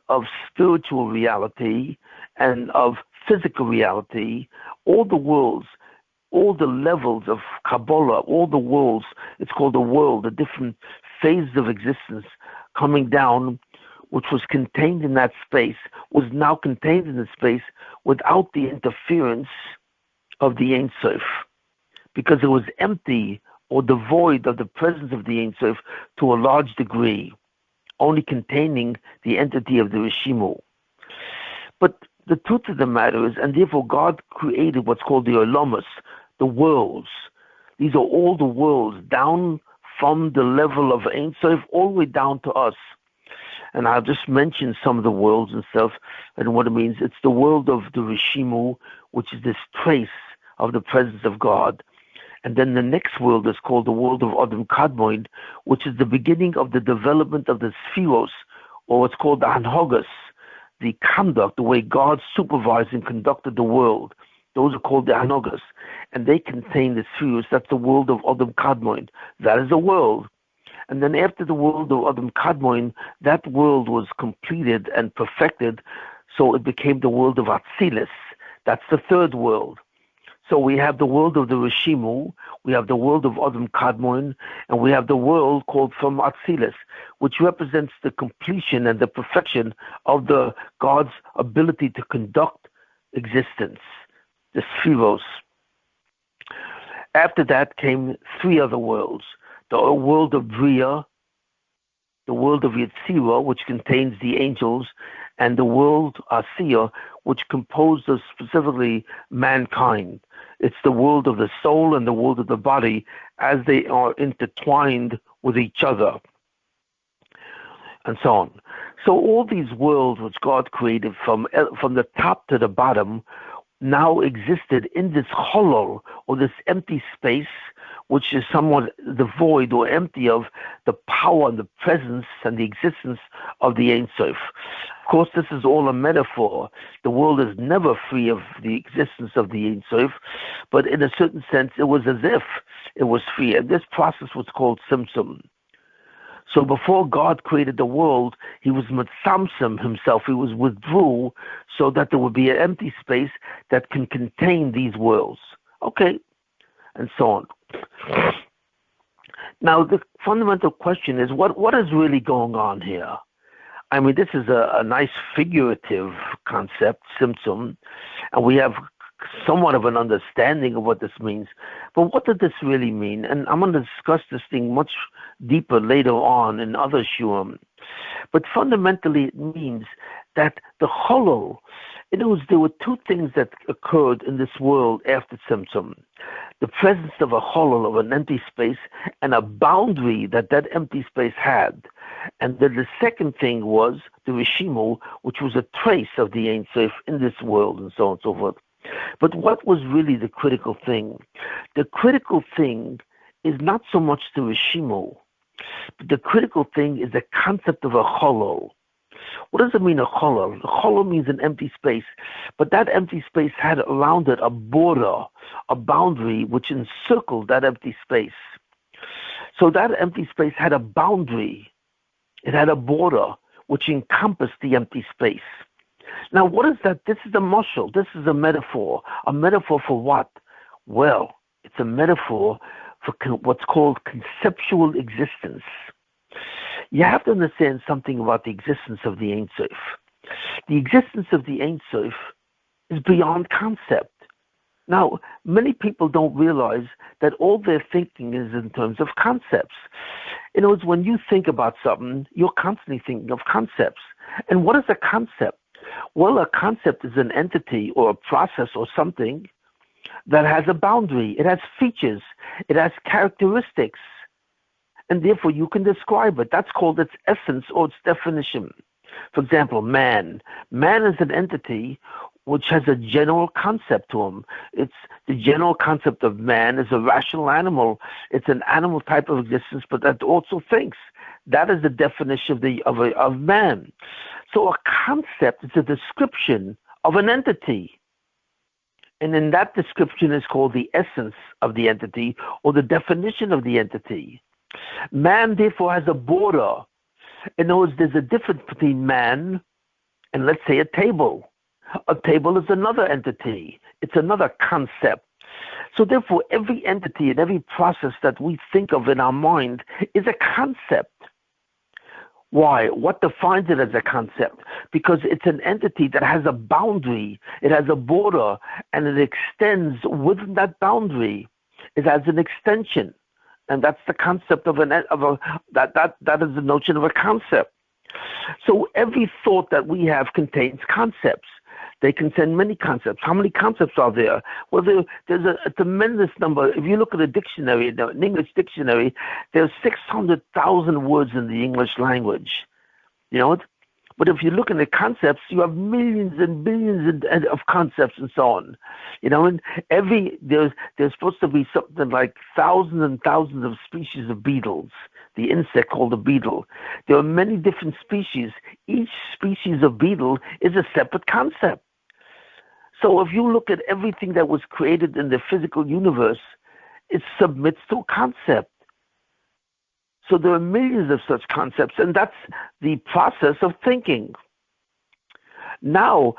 of spiritual reality and of physical reality, all the worlds, all the levels of Kabbalah, all the worlds. It's called the world, the different phases of existence coming down, which was contained in that space, was now contained in the space without the interference of the Ein Sof, because it was empty or devoid of the presence of the Ein Sof to a large degree, only containing the entity of the Rishimu. But the truth of the matter is, and therefore God created what's called the Olamus, the worlds. These are all the worlds, down from the level of Ein Sof all the way down to us. And I'll just mention some of the worlds and stuff and what it means. It's the world of the Rishimu, which is this trace of the presence of God. And then the next world is called the world of Adam Kadmon, which is the beginning of the development of the Spheros, or what's called the Hanhogas, the conduct, the way God supervised and conducted the world. Those are called the Hanhogas. And they contain the Spheros. That's the world of Adam Kadmon. That is a world. And then after the world of Adam Kadmon, that world was completed and perfected, so it became the world of Atzilus. That's the third world. So we have the world of the Rishimu, we have the world of Adam Kadmon, and we have the world called from Atzilus, which represents the completion and the perfection of the God's ability to conduct existence, the Spheros. After that came three other worlds. The world of Bria, the world of Yetzirah, which contains the angels, and the world Asiya, which composes specifically mankind. It's the world of the soul and the world of the body as they are intertwined with each other, and so on. So all these worlds which God created from the top to the bottom now existed in this hollow, or this empty space, which is somewhat devoid or empty of the power and the presence and the existence of the Ein Sof. Of course, this is all a metaphor. The world is never free of the existence of the Ein Sof, but in a certain sense, it was as if it was free. And this process was called Tzimzum. So before God created the world, he was mitzamtzem himself. He was withdrew so that there would be an empty space that can contain these worlds. Okay, and so on. Now, the fundamental question is, what is really going on here? I mean, this is a nice figurative concept, Tzimzum, and we have somewhat of an understanding of what this means. But what did this really mean? And I'm going to discuss this thing much deeper later on in other shurim. But fundamentally, it means that the hollow, there were two things that occurred in this world after Tzimzum. The presence of a hollow, of an empty space, and a boundary that empty space had. And then the second thing was the Rishimu, which was a trace of the Ein Sof in this world, and so on and so forth. But what was really the critical thing? The critical thing is not so much the Rishimu, but the critical thing is the concept of a hollow. What does it mean, a hollow? A hollow means an empty space, but that empty space had around it a border, a boundary which encircled that empty space. So that empty space had a boundary. It had a border which encompassed the empty space. Now, what is that? This is a mushal. This is a metaphor. A metaphor for what? Well, it's a metaphor for what's called conceptual existence. You have to understand something about the existence of the Ein Sof. The existence of the Ein Sof is beyond concept. Now, many people don't realize that all their thinking is in terms of concepts. In other words, when you think about something, you're constantly thinking of concepts. And what is a concept? Well, a concept is an entity or a process or something that has a boundary. It has features. It has characteristics. And therefore, you can describe it. That's called its essence or its definition. For example, man. Man is an entity which has a general concept to him. It's the general concept of man is a rational animal. It's an animal type of existence, but that also thinks. That is the definition of man. So a concept is a description of an entity. And in that description is called the essence of the entity or the definition of the entity. Man, therefore, has a border. In other words, there's a difference between man and, let's say, a table. A table is another entity. It's another concept. So therefore, every entity and every process that we think of in our mind is a concept. Why? What defines it as a concept? Because it's an entity that has a boundary, it has a border, and it extends within that boundary. It has an extension, and that's the concept of that is the notion of a concept. So every thought that we have contains concepts. They contain many concepts. How many concepts are there? Well, there's a tremendous number. If you look at a dictionary, an English dictionary, there's 600,000 words in the English language. You know, but if you look at the concepts, you have millions and billions of concepts and so on. You know, and there's supposed to be something like thousands and thousands of species of beetles, the insect called a beetle. There are many different species. Each species of beetle is a separate concept. So if you look at everything that was created in the physical universe, it submits to a concept. So there are millions of such concepts, and that's the process of thinking. Now,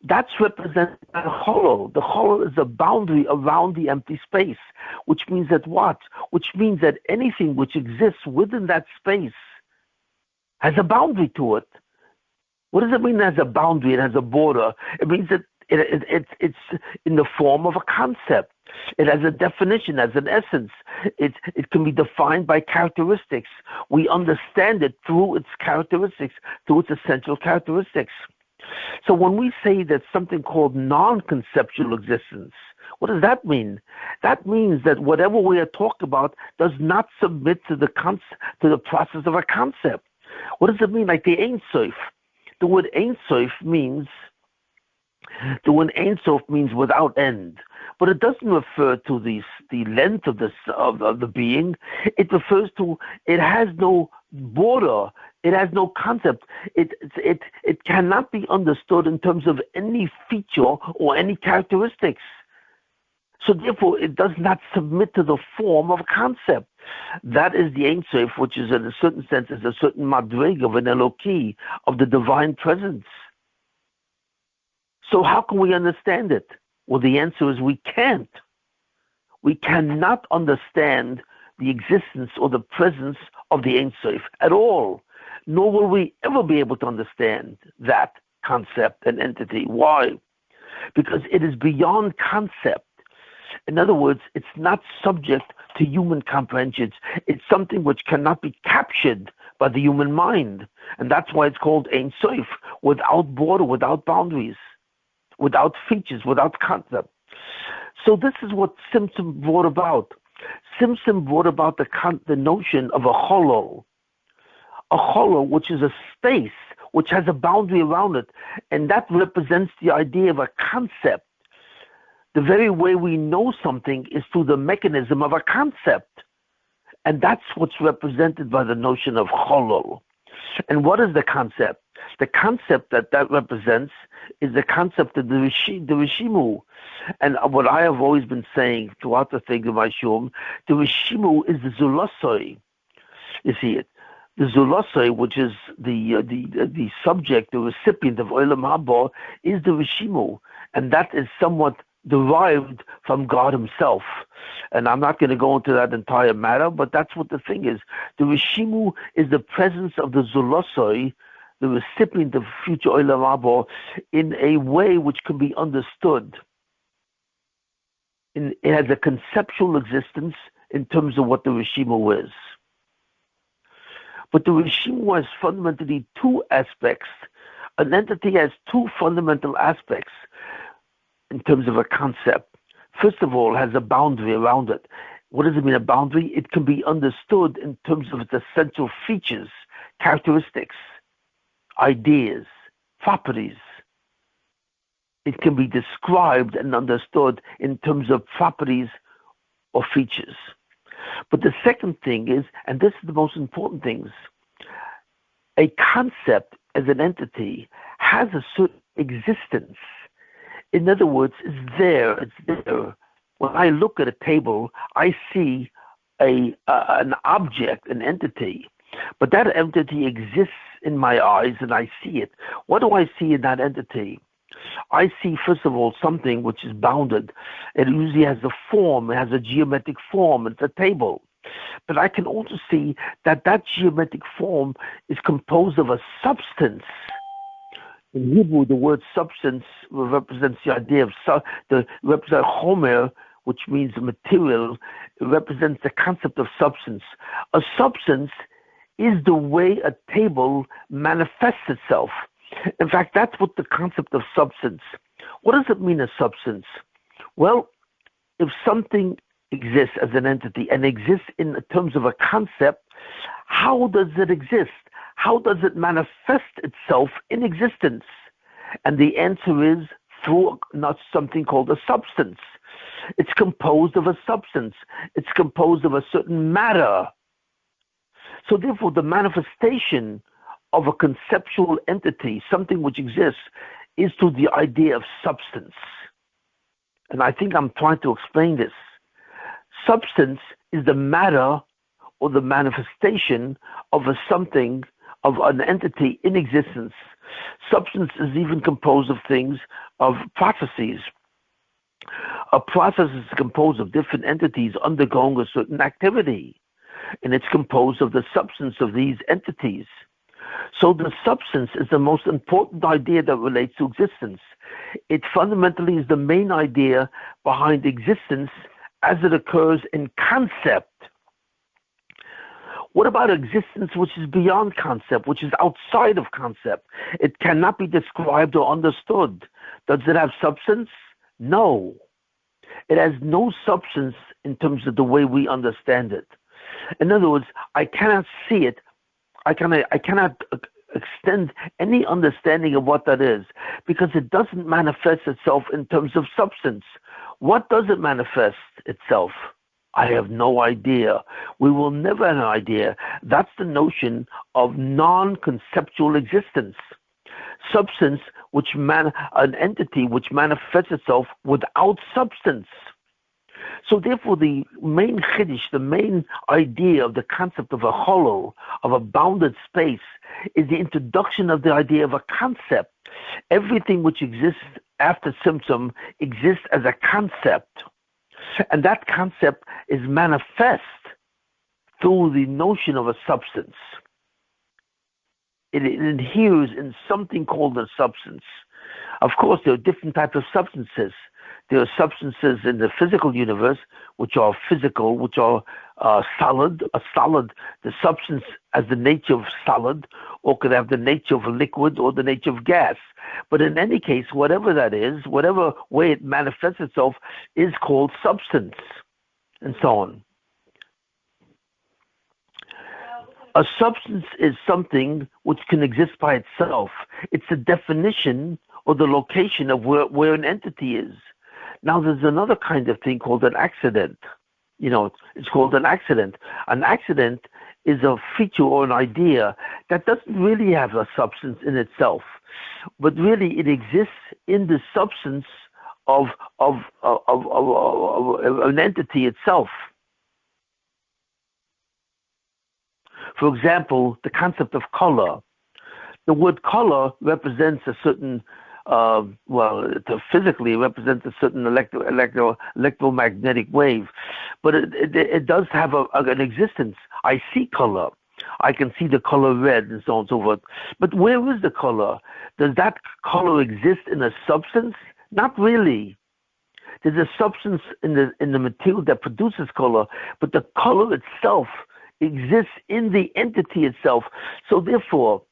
that's represented by the hollow. The hollow is a boundary around the empty space, which means that what? Which means that anything which exists within that space has a boundary to it. What does it mean it has a boundary, it has a border? It means that it's in the form of a concept. It has a definition, has an essence. It can be defined by characteristics. We understand it through its characteristics, through its essential characteristics. So when we say that something called non-conceptual existence, what does that mean? That means that whatever we are talking about does not submit to the process of a concept. What does it mean? Like the Ein Sof. The word Ein Sof means without end, but it doesn't refer to the length of the being. It refers to it has no border. It has no concept. It cannot be understood in terms of any feature or any characteristics. So therefore, it does not submit to the form of a concept. That is the Ein Sof, which is in a certain sense is a certain madrig of an Eloki, of the divine presence. So how can we understand it? Well, the answer is we can't. We cannot understand the existence or the presence of the Ein Sof at all, nor will we ever be able to understand that concept and entity. Why? Because it is beyond concept. In other words, it's not subject to human comprehension. It's something which cannot be captured by the human mind. And that's why it's called Ein Sof, without border, without boundaries, without features, without concept. So this is what Tzimzum brought about. Tzimzum brought about the notion of a hollow which is a space which has a boundary around it, and that represents the idea of a concept. The very way we know something is through the mechanism of a concept, and that's what's represented by the notion of hollow. And what is the concept? The concept that represents is the concept of the Rishimu. And what I have always been saying throughout the thing of my shul, the Rishimu is the Zulosoi. You see it. The Zulosoi, which is the subject, the recipient of Olam Haba, is the Rishimu. And that is somewhat derived from God himself. And I'm not going to go into that entire matter, but that's what the thing is. The Rishimu is the presence of the Zulosoi, the recipient of future Olam Haba, in a way which can be understood. It has a conceptual existence in terms of what the Rishimu is. But the Rishimu has fundamentally two aspects. An entity has two fundamental aspects in terms of a concept. First of all, it has a boundary around it. What does it mean, a boundary? It can be understood in terms of its essential features, characteristics, ideas, properties. It can be described and understood in terms of properties or features. But the second thing is, and this is the most important thing, a concept as an entity has a certain existence. In other words, it's there. When I look at a table, I see an object, an entity. But that entity exists in my eyes and I see it. What do I see in that entity? I see, first of all, something which is bounded. It usually has a form. It has a geometric form. It's a table. But I can also see that geometric form is composed of a substance. In Hebrew, the word substance represents the idea of represents Homer, which means material. It represents the concept of substance. A substance is the way a table manifests itself. In fact, that's what the concept of substance. What does it mean, a substance? Well, if something exists as an entity and exists in terms of a concept, how does it exist? How does it manifest itself in existence? And the answer is through not something called a substance. It's composed of a substance. It's composed of a certain matter. So therefore, the manifestation of a conceptual entity, something which exists, is to the idea of substance. And I think I'm trying to explain this. Substance is the matter or the manifestation of a something, of an entity in existence. Substance is even composed of things, of processes. A process is composed of different entities undergoing a certain activity, and it's composed of the substance of these entities. So the substance is the most important idea that relates to existence. It fundamentally is the main idea behind existence as it occurs in concept. What about existence which is beyond concept, which is outside of concept? It cannot be described or understood. Does it have substance? No. It has no substance in terms of the way we understand it. In other words, I cannot see it. I cannot extend any understanding of what that is because it doesn't manifest itself in terms of substance. What does it manifest itself? I have no idea. We will never have an idea. That's the notion of non-conceptual existence. Substance, an entity which manifests itself without substance. So therefore, the main chiddush, the main idea of the concept of a hollow, of a bounded space, is the introduction of the idea of a concept. Everything which exists after Tzimzum exists as a concept. And that concept is manifest through the notion of a substance. It adheres in something called a substance. Of course, there are different types of substances. There are substances in the physical universe which are physical, which are solid. A solid, the substance has the nature of solid, or could have the nature of a liquid or the nature of gas. But in any case, whatever that is, whatever way it manifests itself is called substance, and so on. A substance is something which can exist by itself. It's the definition or the location of where an entity is. Now, there's another kind of thing called an accident. It's called an accident. An accident is a feature or an idea that doesn't really have a substance in itself, but really it exists in the substance of an entity itself. For example, the concept of color. The word color represents a certain physically it represents a certain electromagnetic wave, but it does have an existence. I see color. I can see the color red and so on and so forth. But where is the color? Does that color exist in a substance? Not really. There's a substance in the material that produces color, but the color itself exists in the entity itself. So therefore,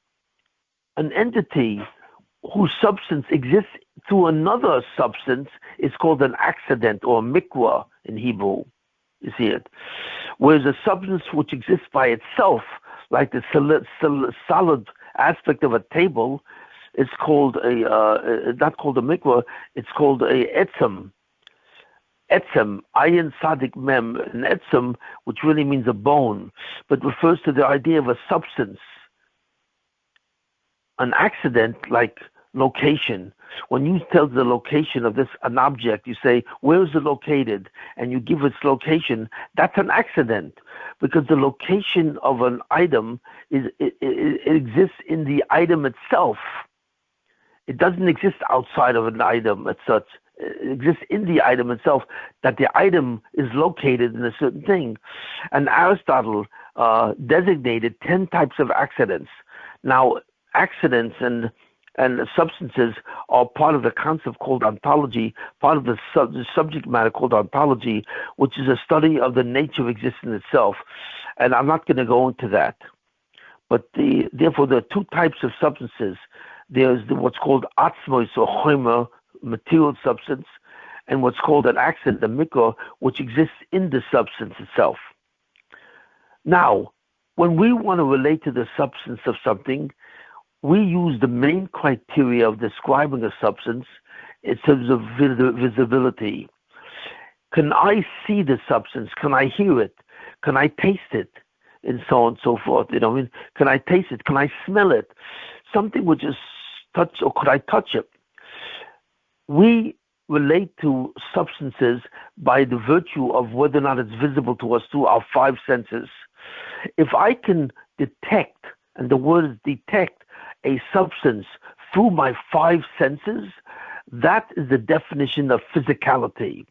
an entity whose substance exists through another substance is called an accident or mikra in Hebrew. You see it. Whereas a substance which exists by itself, like the solid aspect of a table, is called not called a mikra, it's called a etzem. Etzem, ayin sadik mem, an etzem, which really means a bone, but refers to the idea of a substance. An accident, like location. When you tell the location of an object, you say, where is it located? And you give its location. That's an accident, because the location of an item it exists in the item itself. It doesn't exist outside of an item as such. It exists in the item itself, that the item is located in a certain thing. And Aristotle designated 10 types of accidents. Now, accidents and substances are part of the concept called ontology, part of the subject matter called ontology, which is a study of the nature of existence itself. And I'm not going to go into that. But therefore, there are two types of substances. There's what's called atzmos or chomer, material substance, and what's called an accident, the mikra, which exists in the substance itself. Now, when we want to relate to the substance of something, we use the main criteria of describing a substance in terms of visibility. Can I see the substance? Can I hear it? Can I taste it? And so on and so forth. Can I taste it? Can I smell it? Something would just touch, or could I touch it? We relate to substances by the virtue of whether or not it's visible to us through our five senses. If I can detect, and the word is detect, a substance through my five senses, that is the definition of physicality,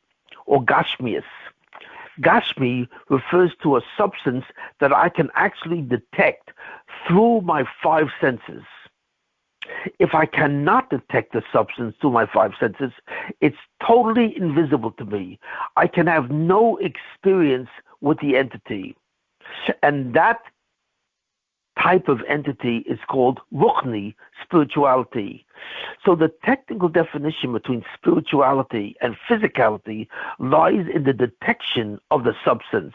or gashmius. Gashmi refers to a substance that I can actually detect through my five senses. If I cannot detect the substance through my five senses, it's totally invisible to me. I can have no experience with the entity. And that type of entity is called ruchni, spirituality. So the technical definition between spirituality and physicality lies in the detection of the substance.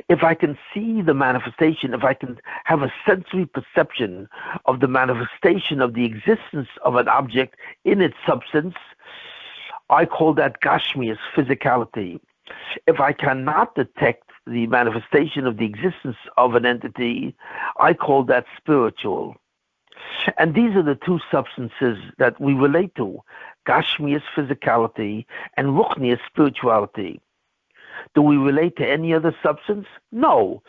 If I can see the manifestation, if I can have a sensory perception of the manifestation of the existence of an object in its substance, I call that gashmius, physicality. If I cannot detect the manifestation of the existence of an entity, I call that spiritual. And these are the two substances that we relate to, gashmius, physicality, and ruchnius, spirituality. Do we relate to any other substance? No.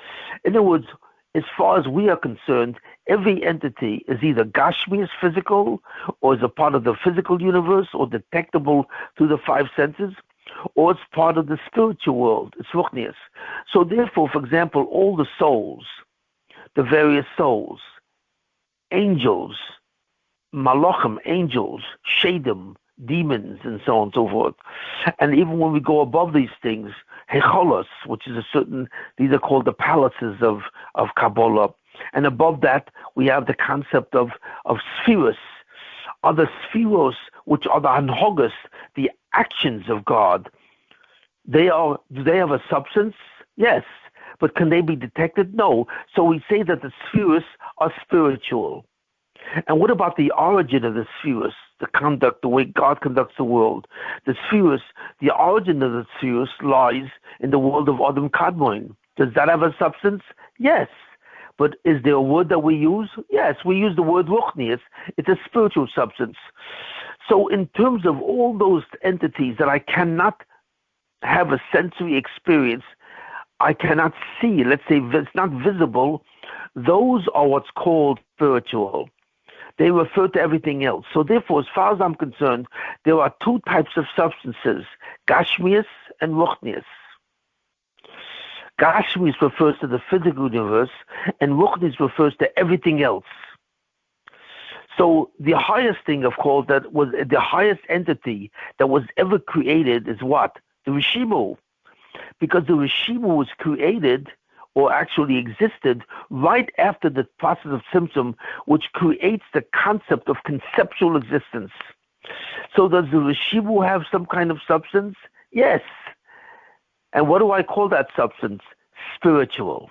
In other words, as far as we are concerned, every entity is either gashmius, physical, or is a part of the physical universe, or detectable through the five senses, or it's part of the spiritual world. It's ruchnius. So therefore, for example, all the souls, the various souls, angels, malachim, angels, shadim, demons, and so on and so forth. And even when we go above these things, hecholos, which is these are called the palaces of Kabbalah. And above that, we have the concept of spheros. Are the spheros, which are the anhogas, the actions of God, do they have a substance? Yes. But can they be detected? No. So we say that the spheros are spiritual. And what about the origin of the spheros, the conduct, the way God conducts the world? The spheros, the origin of the spheros lies in the world of Adam Kadmon. Does that have a substance? Yes. But is there a word that we use? Yes, we use the word ruchnius. It's a spiritual substance. So in terms of all those entities that I cannot have a sensory experience, I cannot see, let's say it's not visible, those are what's called spiritual. They refer to everything else. So therefore, as far as I'm concerned, there are two types of substances, gashmius and ruchnius. Gashmius refers to the physical universe, and ruchnius refers to everything else. So the highest thing, of course, that was the highest entity that was ever created is what? The Rishimu. Because the Rishimu was created, or actually existed, right after the process of Tzimzum, which creates the concept of conceptual existence. So does the Rishimu have some kind of substance? Yes. And what do I call that substance? Spiritual.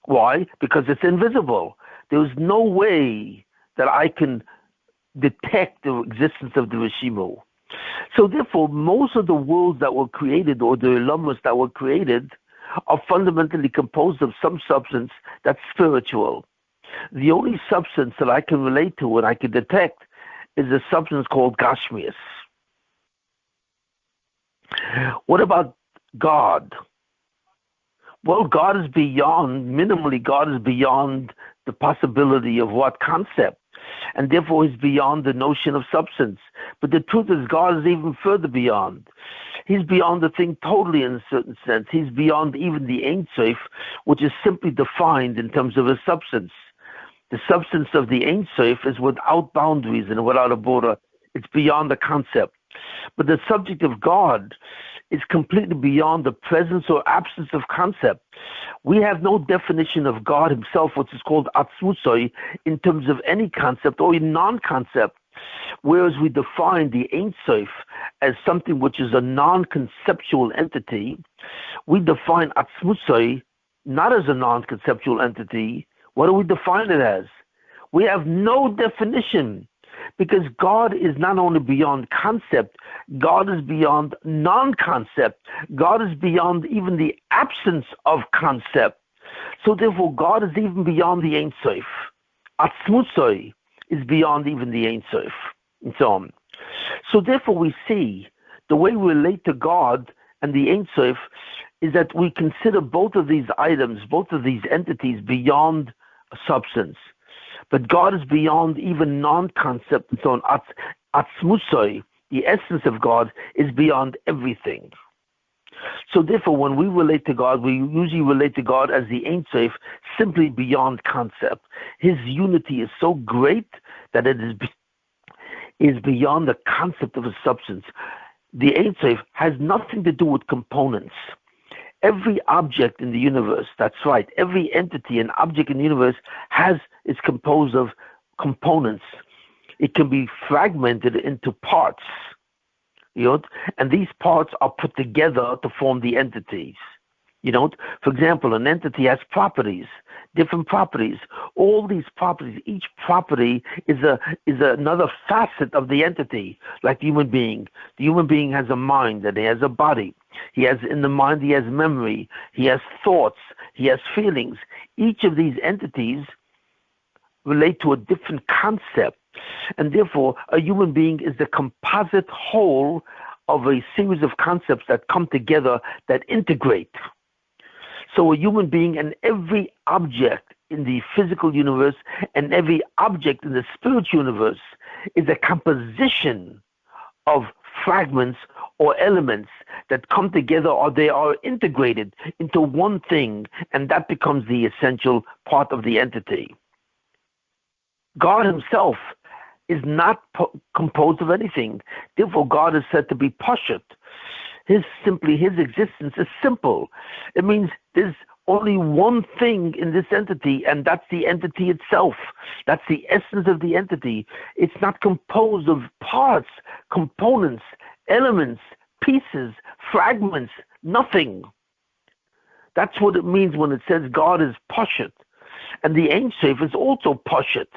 Why? Because it's invisible. There's no way that I can detect the existence of the Rishimu. So therefore, most of the worlds that were created, or the ilamas that were created, are fundamentally composed of some substance that's spiritual. The only substance that I can relate to and I can detect is a substance called gashmius. What about God? Well, God is beyond the possibility of what concept, and therefore he's beyond the notion of substance. But the truth is, God is even further beyond. He's beyond the thing totally in a certain sense. He's beyond even the Ein Sof, which is simply defined in terms of a substance. The substance of the Ein Sof is without boundaries and without a border. It's beyond the concept. But the subject of God is completely beyond the presence or absence of concept. We have no definition of God himself, which is called atzmusoi, in terms of any concept or in non-concept. Whereas we define the Ein Sof as something which is a non-conceptual entity, we define Atzmusai not as a non-conceptual entity. What do we define it as? We have no definition, because God is not only beyond concept, God is beyond non-concept. God is beyond even the absence of concept. So therefore, God is even beyond the Ein Sof. Atzmusai is beyond even the Ein Sof, and so on. So therefore, we see the way we relate to God and the Ein Sof is that we consider both of these items, both of these entities, beyond substance. But God is beyond even non-concept, and so on. Atzmusai, the essence of God, is beyond everything. So therefore, when we relate to God, we usually relate to God as the Ein Sof, simply beyond concept. His unity is so great that it is beyond the concept of a substance. The Ein Sof has nothing to do with components. Every object in the universe, that's right, every entity and object in the universe is composed of components. It can be fragmented into parts, and these parts are put together to form the entities. For example, an entity has properties, different properties. All these properties, each property is another facet of the entity, like the human being. The human being has a mind and he has a body. In the mind, he has memory, he has thoughts, he has feelings. Each of these entities relate to a different concept, and therefore a human being is the composite whole of a series of concepts that come together, that integrate. So a human being and every object in the physical universe and every object in the spiritual universe is a composition of fragments or elements that come together, or they are integrated into one thing, and that becomes the essential part of the entity. God himself is not composed of anything. Therefore, God is said to be Pashut. His existence is simple. It means there's only one thing in this entity, and that's the entity itself. That's the essence of the entity. It's not composed of parts, components, elements, pieces, fragments, nothing. That's what it means when it says God is Pashut. And the Ein Sof is also Pashut,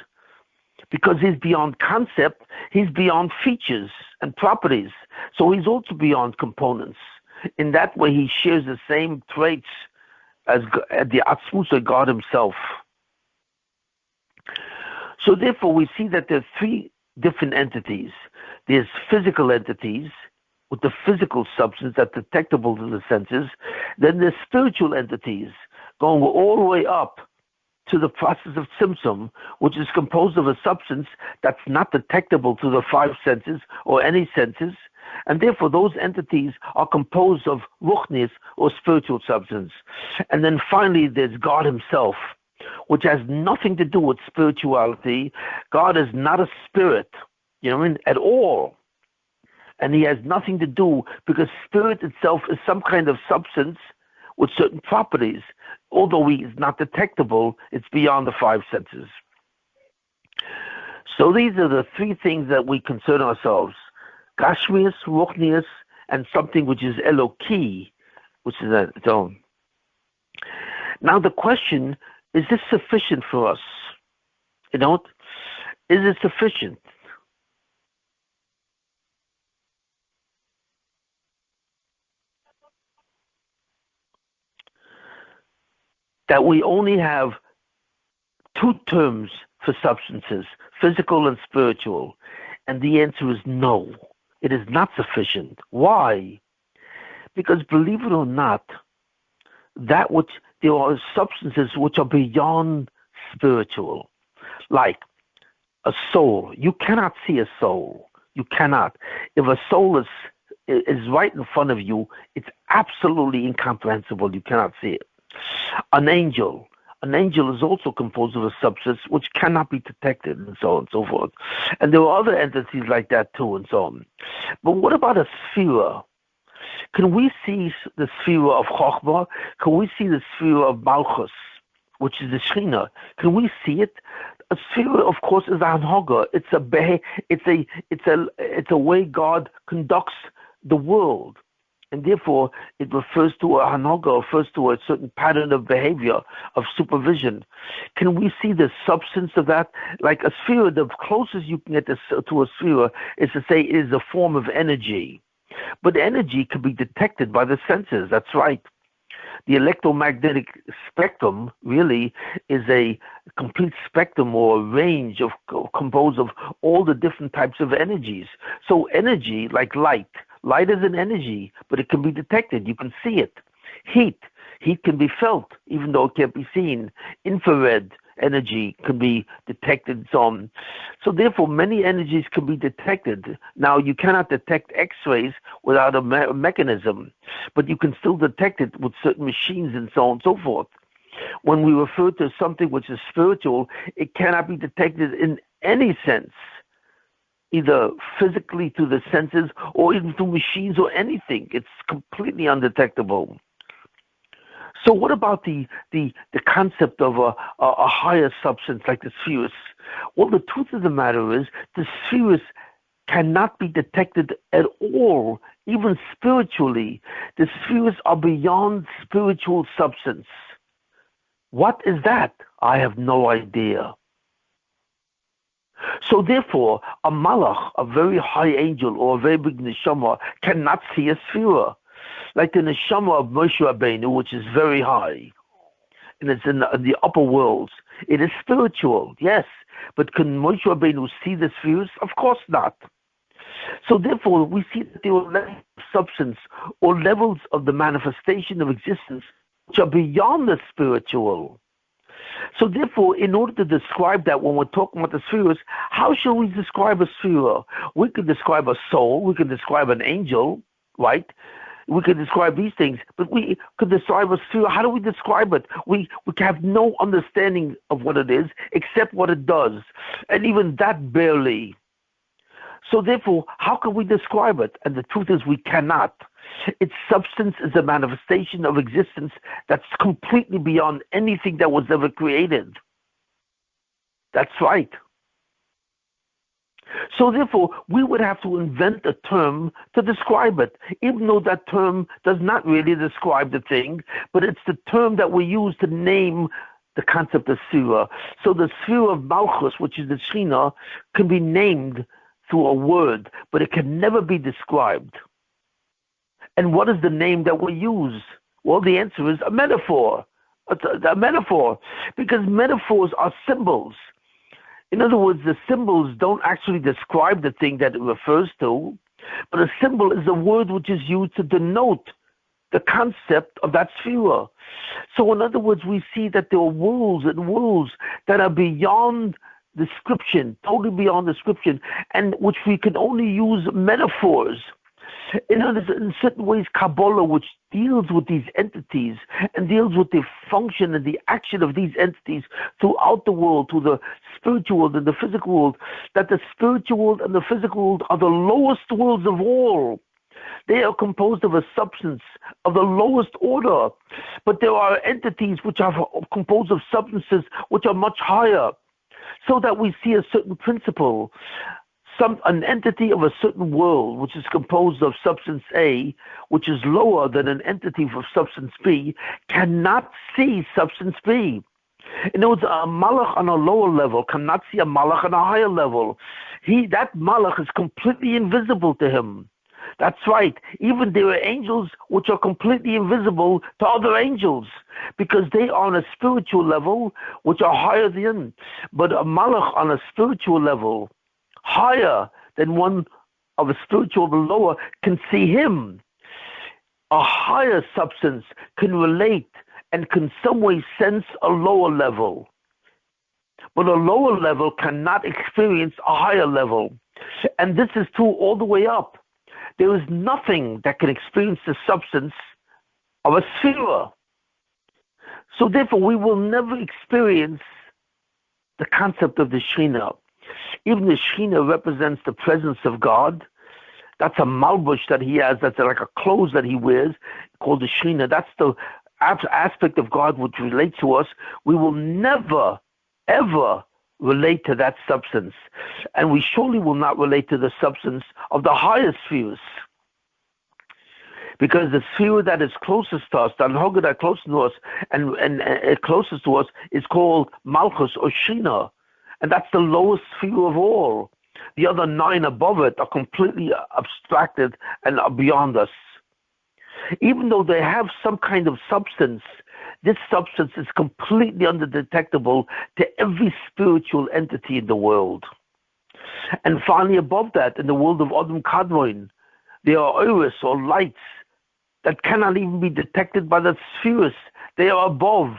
because he's beyond concept, he's beyond features and properties. So he's also beyond components. In that way, he shares the same traits as the Atzmusai, God himself. So therefore, we see that there are three different entities. There's physical entities with the physical substance that's detectable to the senses. Then there's spiritual entities going all the way up to the process of Tzimzum, which is composed of a substance that's not detectable to the five senses or any senses, and therefore those entities are composed of ruchnis, or spiritual substance. And then finally there's God himself, which has nothing to do with spirituality. God is not a spirit, at all. And he has nothing to do, because spirit itself is some kind of substance with certain properties. Although he is not detectable, it's beyond the five senses. So these are the three things that we concern ourselves: Gashmius, Ruchnius, and something which is Eloki, which is its own. Now the question, is this sufficient for us? Is it sufficient? That we only have two terms for substances, physical and spiritual? And the answer is no, it is not sufficient. Why? Because believe it or not, there are substances which are beyond spiritual, like a soul. You cannot see a soul. You cannot. If a soul is right in front of you, it's absolutely incomprehensible. You cannot see it. An angel is also composed of a substance which cannot be detected, and so on and so forth. And there are other entities like that too, and so on. But what about a sphere? Can we see the sphere of Chokhmah? Can we see the sphere of Malchus? which is the Shekhinah. Can we see it? A sphere, of course, is a hanhaga. It's a way God conducts the world, and therefore it refers to a hanhaga, refers to a certain pattern of behavior, of supervision. Can we see the substance of that? Like a sphere, the closest you can get to a sphere is to say it is a form of energy. But energy can be detected by the senses. That's right. The electromagnetic spectrum really is a complete spectrum or a range composed of all the different types of energies. So energy, like light is an energy, but it can be detected. You can see it. Heat can be felt, even though it can't be seen. Infrared energy can be detected and so on. So therefore, many energies can be detected. Now, you cannot detect X-rays without a mechanism, but you can still detect it with certain machines and so on and so forth. When we refer to something which is spiritual, it cannot be detected in any sense, either physically through the senses or even through machines or anything. It's completely undetectable. So what about the concept of a higher substance like the spheres? Well, the truth of the matter is the spheres cannot be detected at all, even spiritually. The spheres are beyond spiritual substance. What is that? I have no idea. So therefore, a malach, a very high angel or a very big neshama, cannot see a sphere. Like the neshama of Moshe Rabbeinu, which is very high, and it's in the upper worlds. It is spiritual, yes, but can Moshe Rabbeinu see the spheres? Of course not. So therefore, we see that there are levels of substance or levels of the manifestation of existence which are beyond the spiritual. So therefore, in order to describe that, when we're talking about the spheres, how shall we describe a sphere? We could describe a soul, we could describe an angel, right? We could describe these things, but we could describe a sphere. How do we describe it? We have no understanding of what it is except what it does, and even that barely. So therefore, how can we describe it? And the truth is we cannot. Its substance is a manifestation of existence that's completely beyond anything that was ever created. That's right. So therefore, we would have to invent a term to describe it, even though that term does not really describe the thing, but it's the term that we use to name the concept of sphere. So the sphere of Malchus, which is the Shekhinah, can be named through a word, but it can never be described. And what is the name that we use? Well, the answer is a metaphor. A metaphor, because metaphors are symbols. In other words, the symbols don't actually describe the thing that it refers to, but a symbol is a word which is used to denote the concept of that sphere. So in other words, we see that there are worlds and worlds that are beyond description, totally beyond description, and which we can only use metaphors. In certain ways, Kabbalah, which deals with these entities and deals with the function and the action of these entities throughout the world, to the spiritual world and the physical world, that the spiritual world and the physical world are the lowest worlds of all. They are composed of a substance of the lowest order, but there are entities which are composed of substances which are much higher, so that we see a certain principle. An entity of a certain world, which is composed of substance A, which is lower than an entity of substance B, cannot see substance B. In other words, a malach on a lower level cannot see a malach on a higher level. That malach is completely invisible to him. That's right. Even there are angels which are completely invisible to other angels, because they are on a spiritual level which are higher than. But a malach on a spiritual level, higher than one of a spiritual lower, can see him. A higher substance can relate and can some way sense a lower level. But a lower level cannot experience a higher level. And this is true all the way up. There is nothing that can experience the substance of a sphere. So therefore, we will never experience the concept of the Shekhinah. Even the Shekhinah represents the presence of God. That's a malbush that he has. That's like a clothes that he wears, called the Shekhinah. That's the aspect of God which relates to us, we will never, ever relate to that substance. And we surely will not relate to the substance of the higher spheres. Because the sphere that is closest to us, the Anhoga that closest to us and closest to us is called Malchus or Shina. And that's the lowest sphere of all. The other 9 above it are completely abstracted and are beyond us. Even though they have some kind of substance, this substance is completely undetectable to every spiritual entity in the world. And finally, above that, in the world of Adam Kadmon, there are iris or lights that cannot even be detected by the spheres. They are above.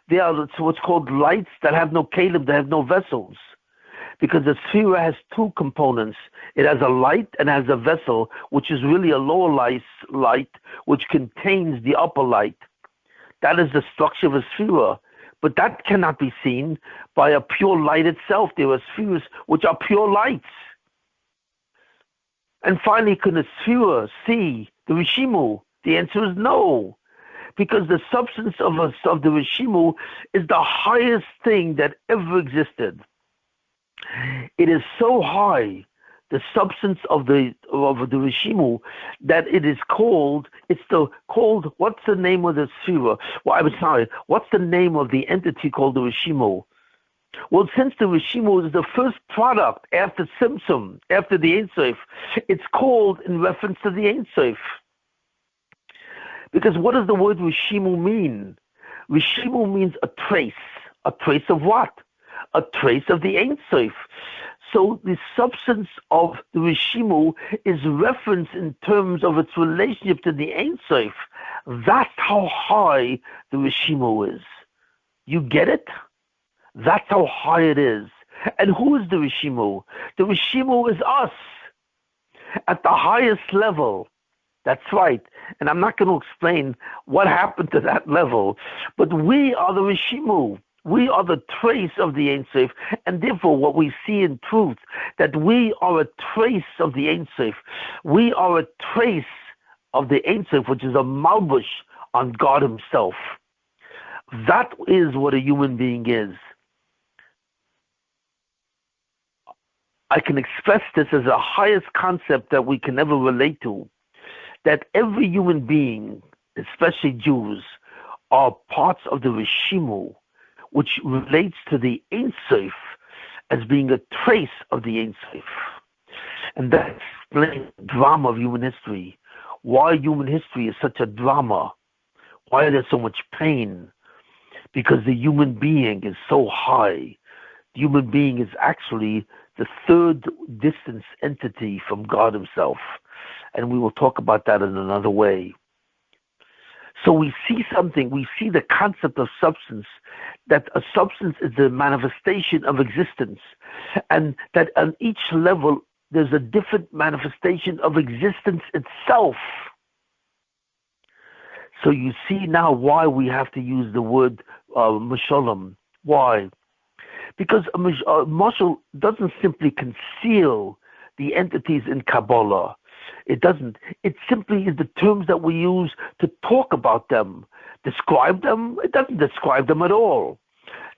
They are what's called lights that have no kalim, they have no vessels. Because the sphere has 2 components. It has a light and has a vessel, which is really a lower light, which contains the upper light. That is the structure of a sphere. But that cannot be seen by a pure light itself. There are spheres which are pure lights. And finally, can a sphere see the Rishimu? The answer is no. Because the substance of the Rishimu is the highest thing that ever existed. It is so high, the substance of the Rishimu, that it is called, what's the name of the sphere? Well, I'm sorry, what's the name of the entity called the Rishimu? Well, since the Rishimu is the first product after Tzimzum, after the Ein Sof, it's called in reference to the Ein Sof. Because what does the word Rishimu mean? Rishimu means a trace. A trace of what? A trace of the Ein Sof. So the substance of the Rishimu is referenced in terms of its relationship to the Ein Sof. That's how high the Rishimu is. You get it? That's how high it is. And who is the Rishimu? The Rishimu is us at the highest level. That's right. And I'm not going to explain what happened to that level, but we are the Rishimu. We are the trace of the Ein Sof, and therefore what we see in truth, that we are a trace of the Ein Sof. We are a trace of the Ein Sof, which is a malbush on God himself. That is what a human being is. I can express this as the highest concept that we can ever relate to, that every human being, especially Jews, are parts of the Rishimu, which relates to the Ein Sof as being a trace of the Ein Sof. And that explains the drama of human history. Why human history is such a drama. Why there's so much pain. Because the human being is so high. The human being is actually the third distance entity from God himself. And we will talk about that in another way. So we see something, we see the concept of substance, that a substance is the manifestation of existence, and that on each level there's a different manifestation of existence itself. So you see now why we have to use the word mashalim. Why? Because a mashal doesn't simply conceal the entities in Kabbalah. It doesn't. It simply is the terms that we use to talk about them. Describe them? It doesn't describe them at all.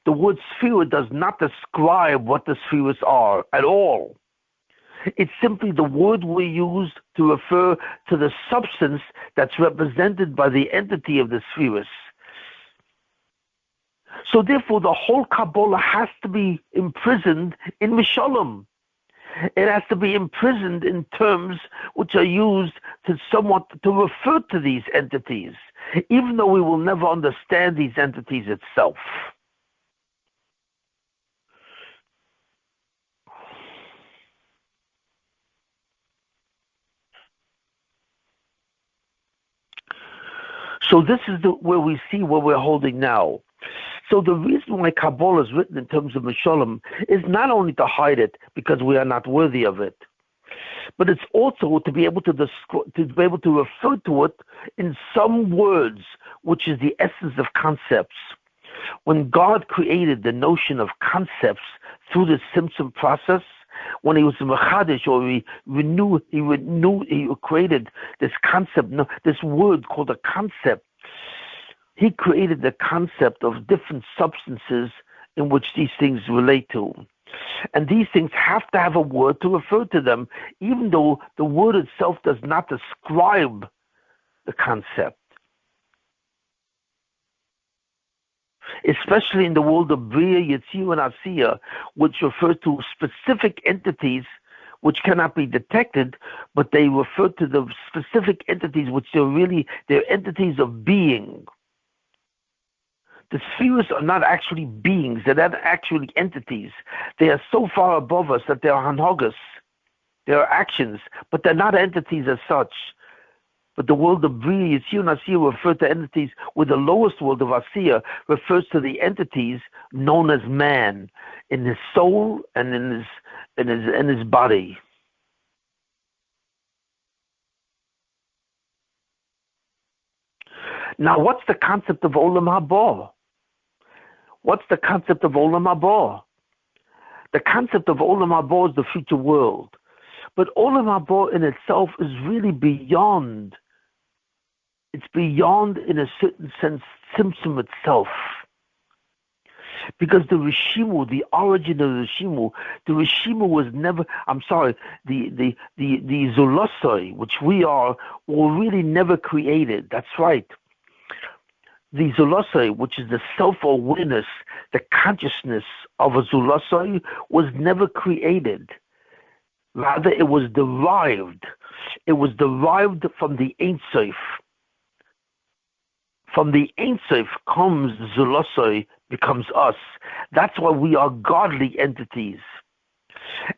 The word sphere does not describe what the spheres are at all. It's simply the word we use to refer to the substance that's represented by the entity of the spheres. So therefore, the whole Kabbalah has to be imprisoned in Mishalom. It has to be imprisoned in terms which are used to refer to these entities, even though we will never understand these entities itself. So this is where we see what we're holding now. So the reason why Kabbalah is written in terms of Mishalom is not only to hide it because we are not worthy of it, but it's also to be able to refer to it in some words, which is the essence of concepts. When God created the notion of concepts through the Tzimzum process, when he was in Mechadish, or he created this concept, this word called a concept. he created the concept of different substances in which these things relate to. And these things have to have a word to refer to them, even though the word itself does not describe the concept. Especially in the world of Bria, Yetzirah, and Asiya, which refer to specific entities which cannot be detected, but they refer to the specific entities which they're entities of being. The spheres are not actually beings, they're not actually entities. They are so far above us that they are hanhogas, they are actions, but they're not entities as such. But the world of Bria, Yetzirah, and Asiya refer to entities, with the lowest world of Asiya refers to the entities known as man, in his soul and in his body. Now, what's the concept of Olam Haba? What's the concept of Olam Haba? The concept of Olam Haba is the future world. But Olam Haba in itself is really beyond. It's beyond, in a certain sense, Tzimzum itself. Because the Rishimu, the origin of the Rishimu was never, the Zulosoi, which we are, were really never created. That's right. The Zulosoi, which is the self-awareness, the consciousness of a Zulosoi, was never created. Rather, it was derived. It was derived from the Ein Sof. From the Ein Sof comes Zulosoi, becomes us. That's why we are godly entities.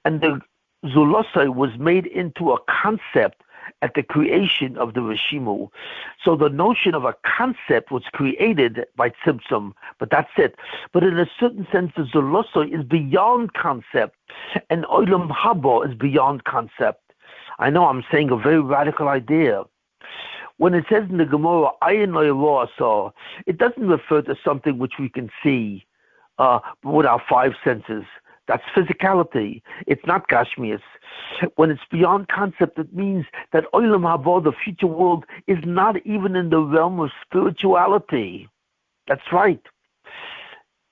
And the Zulosoi was made into a concept at the creation of the Rishimu. So the notion of a concept was created by Tzimzum, but that's it. But in a certain sense, the Zulosoi is beyond concept, and Olam Haba is beyond concept. I know I'm saying a very radical idea. When it says in the Gemara, Ayin lo yaro asa, it doesn't refer to something which we can see with our five senses. That's physicality. It's not Gashmias. When it's beyond concept, it means that Olam Haba, the future world, is not even in the realm of spirituality. That's right.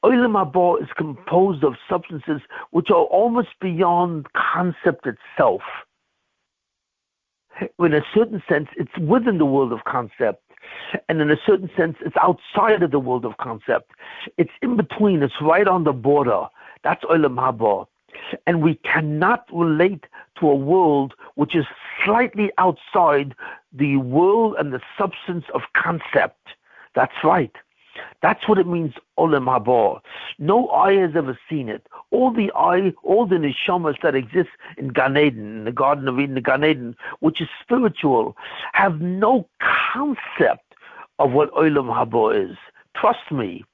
Olam Haba is composed of substances which are almost beyond concept itself. In a certain sense, it's within the world of concept. And in a certain sense, it's outside of the world of concept. It's in between. It's right on the border. That's Olam Haba. And we cannot relate to a world which is slightly outside the world and the substance of concept. That's right. That's what it means, Olam Haba. No eye has ever seen it. All the neshamas that exist in Gan Eden, in the Garden of Eden, the Gan Eden, which is spiritual, have no concept of what Olam Haba is. Trust me.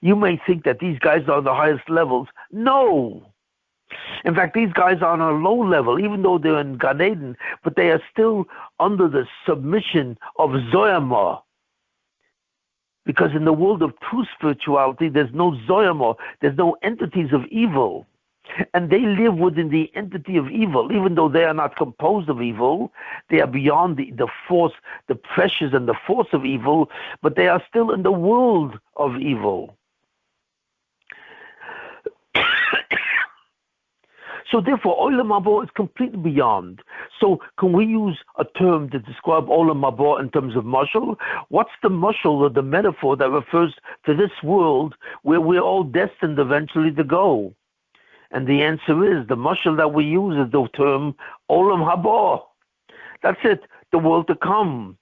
You may think that these guys are the highest levels. No. In fact, these guys are on a low level, even though they're in Gan Eden, but they are still under the submission of Zoyama. Because in the world of true spirituality, there's no Zoyama, there's no entities of evil. And they live within the entity of evil, even though they are not composed of evil. They are beyond the force, the pressures and the force of evil, but they are still in the world of evil. So therefore, Olam Haba is completely beyond. So can we use a term to describe Olam Haba in terms of mashal? What's the mashal or the metaphor that refers to this world where we're all destined eventually to go? And the answer is, the mashal that we use is the term Olam Haba. That's it, the world to come,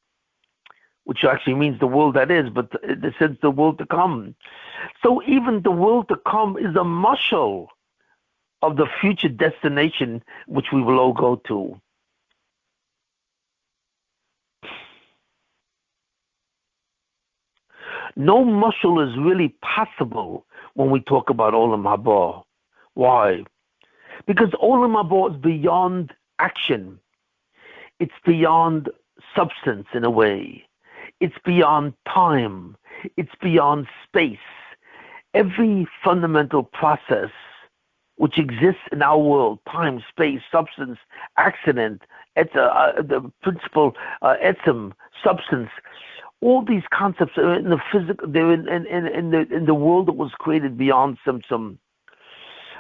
which actually means the world that is, but in the sense the world to come. So even the world to come is a mashal of the future destination which we will all go to. No mashal is really possible when we talk about Olam Haba. Why? Because Olam Haba is beyond action. It's beyond substance in a way. It's beyond time. It's beyond space. Every fundamental process which exists in our world, time, space, substance, accident, the principle, etzem, substance, All these concepts are in the physical. They're in the world that was created beyond Tzimzum.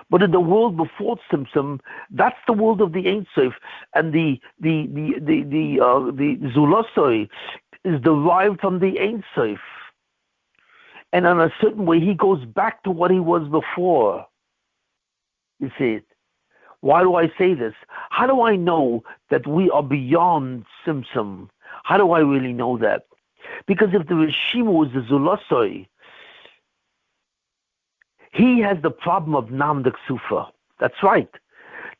But in the world before Tzimzum, that's the world of the Ein Sof, and the Zulosoi is derived from the Ein Sof. And in a certain way, he goes back to what he was before. You see it. Why do I say this? How do I know that we are beyond Tzimzum? How do I really know that? Because if the Shimon was the Zulosoi, he has the problem of Nam de Ksufa. That's right.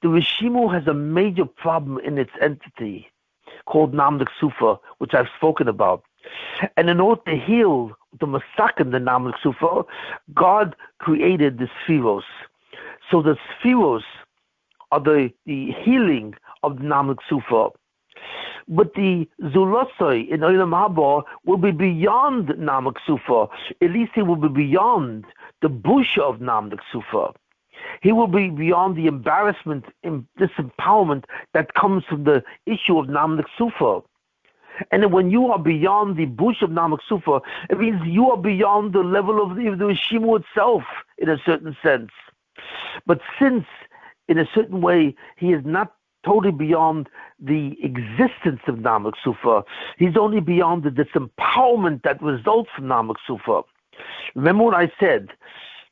The Rishimu has a major problem in its entity called Nam de Ksufa, which I've spoken about. And in order to heal the Masakin, the Nam de Ksufa, God created the Spheros. So the Spheros are the healing of Nam de Ksufa. But the Zulosoi in Olam Haba will be beyond Nam de Ksufa. At least he will be beyond the bush of Nam de Ksufa. He will be beyond the embarrassment and disempowerment that comes from the issue of Nam de Ksufa. And when you are beyond the bush of Nam de Ksufa, it means you are beyond the level of the Shimu itself, in a certain sense. But since, in a certain way, he is not totally beyond the existence of Nam de Ksufa, he's only beyond the disempowerment that results from Nam de Ksufa. Remember what I said,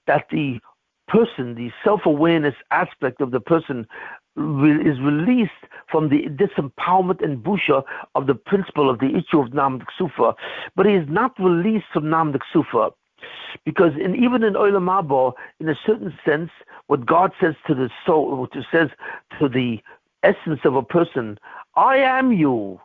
that the person, the self-awareness aspect of the person is released from the disempowerment and busha of the principle of the issue of Nam de Ksufa, but he is not released from Nam de Ksufa. Because even in Olam Haba, in a certain sense, what God says to the soul, what it says to the essence of a person, I am you.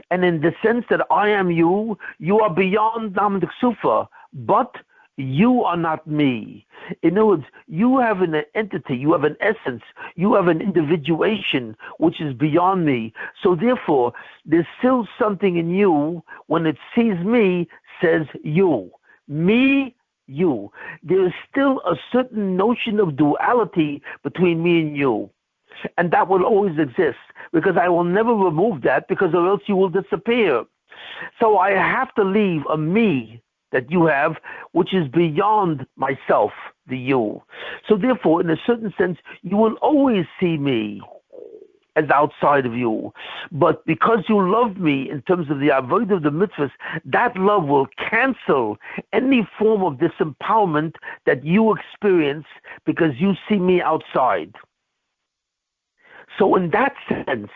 And in the sense that I am you, you are beyond Nam de Ksufa, but you are not me. In other words, you have an entity, you have an essence, you have an individuation which is beyond me. So therefore, there's still something in you, when it sees me, says you. Me, you. There is still a certain notion of duality between me and you. And that will always exist, because I will never remove that, because or else you will disappear. So I have to leave a me that you have, which is beyond myself, the you. So therefore, in a certain sense, you will always see me as outside of you. But because you love me in terms of the avoid of the mitzvahs, that love will cancel any form of disempowerment that you experience because you see me outside. So in that sense,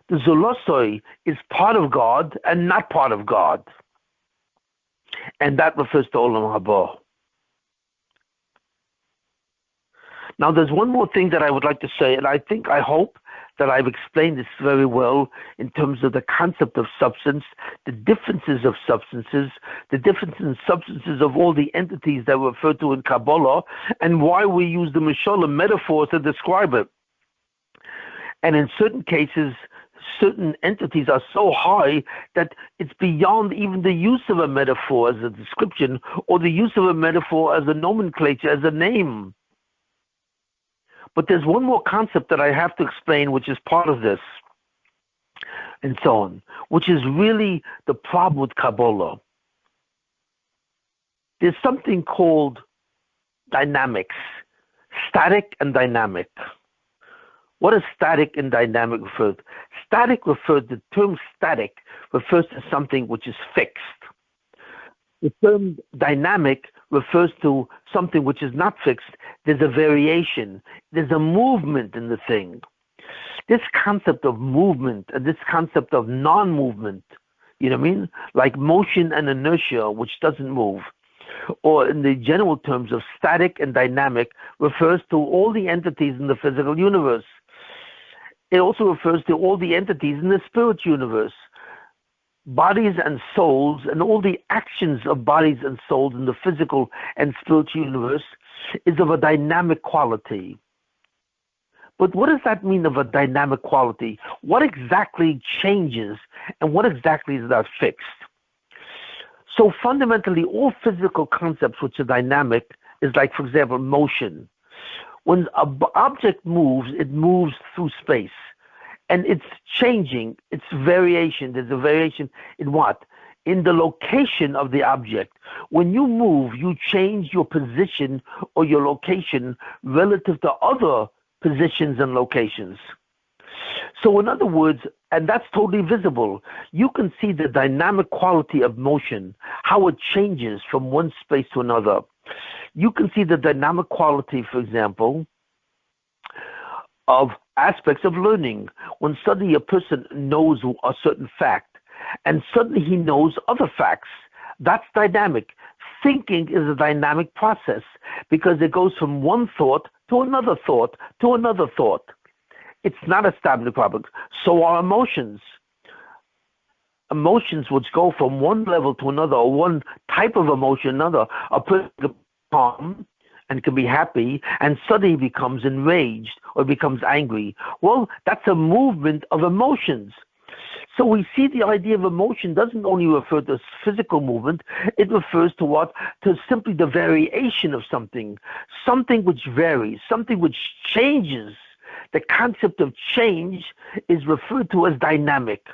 the Zulosoi is part of God and not part of God. And that refers to Olam Haba. Now there's one more thing that I would like to say, and I hope that I've explained this very well in terms of the concept of substance, the differences of substances, the differences in substances of all the entities that were referred to in Kabbalah, and why we use the Mishalim metaphors to describe it. And in certain cases, certain entities are so high that it's beyond even the use of a metaphor as a description, or the use of a metaphor as a nomenclature, as a name. But there's one more concept that I have to explain, which is part of this, and so on, which is really the problem with Kabbalah. There's something called dynamics, static and dynamic. What does static and dynamic refer to? The term static refers to something which is fixed. The term dynamic refers to something which is not fixed. There's a variation. There's a movement in the thing. This concept of movement and this concept of non-movement, you know what I mean? Like motion and inertia, which doesn't move. Or in the general terms of static and dynamic, refers to all the entities in the physical universe. It also refers to all the entities in the spirit universe. Bodies and souls, and all the actions of bodies and souls in the physical and spiritual universe is of a dynamic quality. But what does that mean, of a dynamic quality? What exactly changes, and what exactly is that fixed? So fundamentally, all physical concepts which are dynamic is like, for example, motion. When an object moves, it moves through space. And it's changing, it's variation. There's a variation in what? in the location of the object. When you move, you change your position or your location relative to other positions and locations. So in other words, and that's totally visible, you can see the dynamic quality of motion, how it changes from one space to another. You can see the dynamic quality, for example, of aspects of learning. When suddenly a person knows a certain fact, and suddenly he knows other facts, that's dynamic. Thinking is a dynamic process because it goes from one thought to another thought to another thought. It's not a static problem. So are emotions. Emotions which go from one level to another, or one type of emotion to another. A person can be calm and can be happy, and suddenly becomes enraged or becomes angry. Well, that's a movement of emotions. So we see the idea of emotion doesn't only refer to physical movement, it refers to what? To simply the variation of something which varies, something which changes. The concept of change is referred to as dynamic.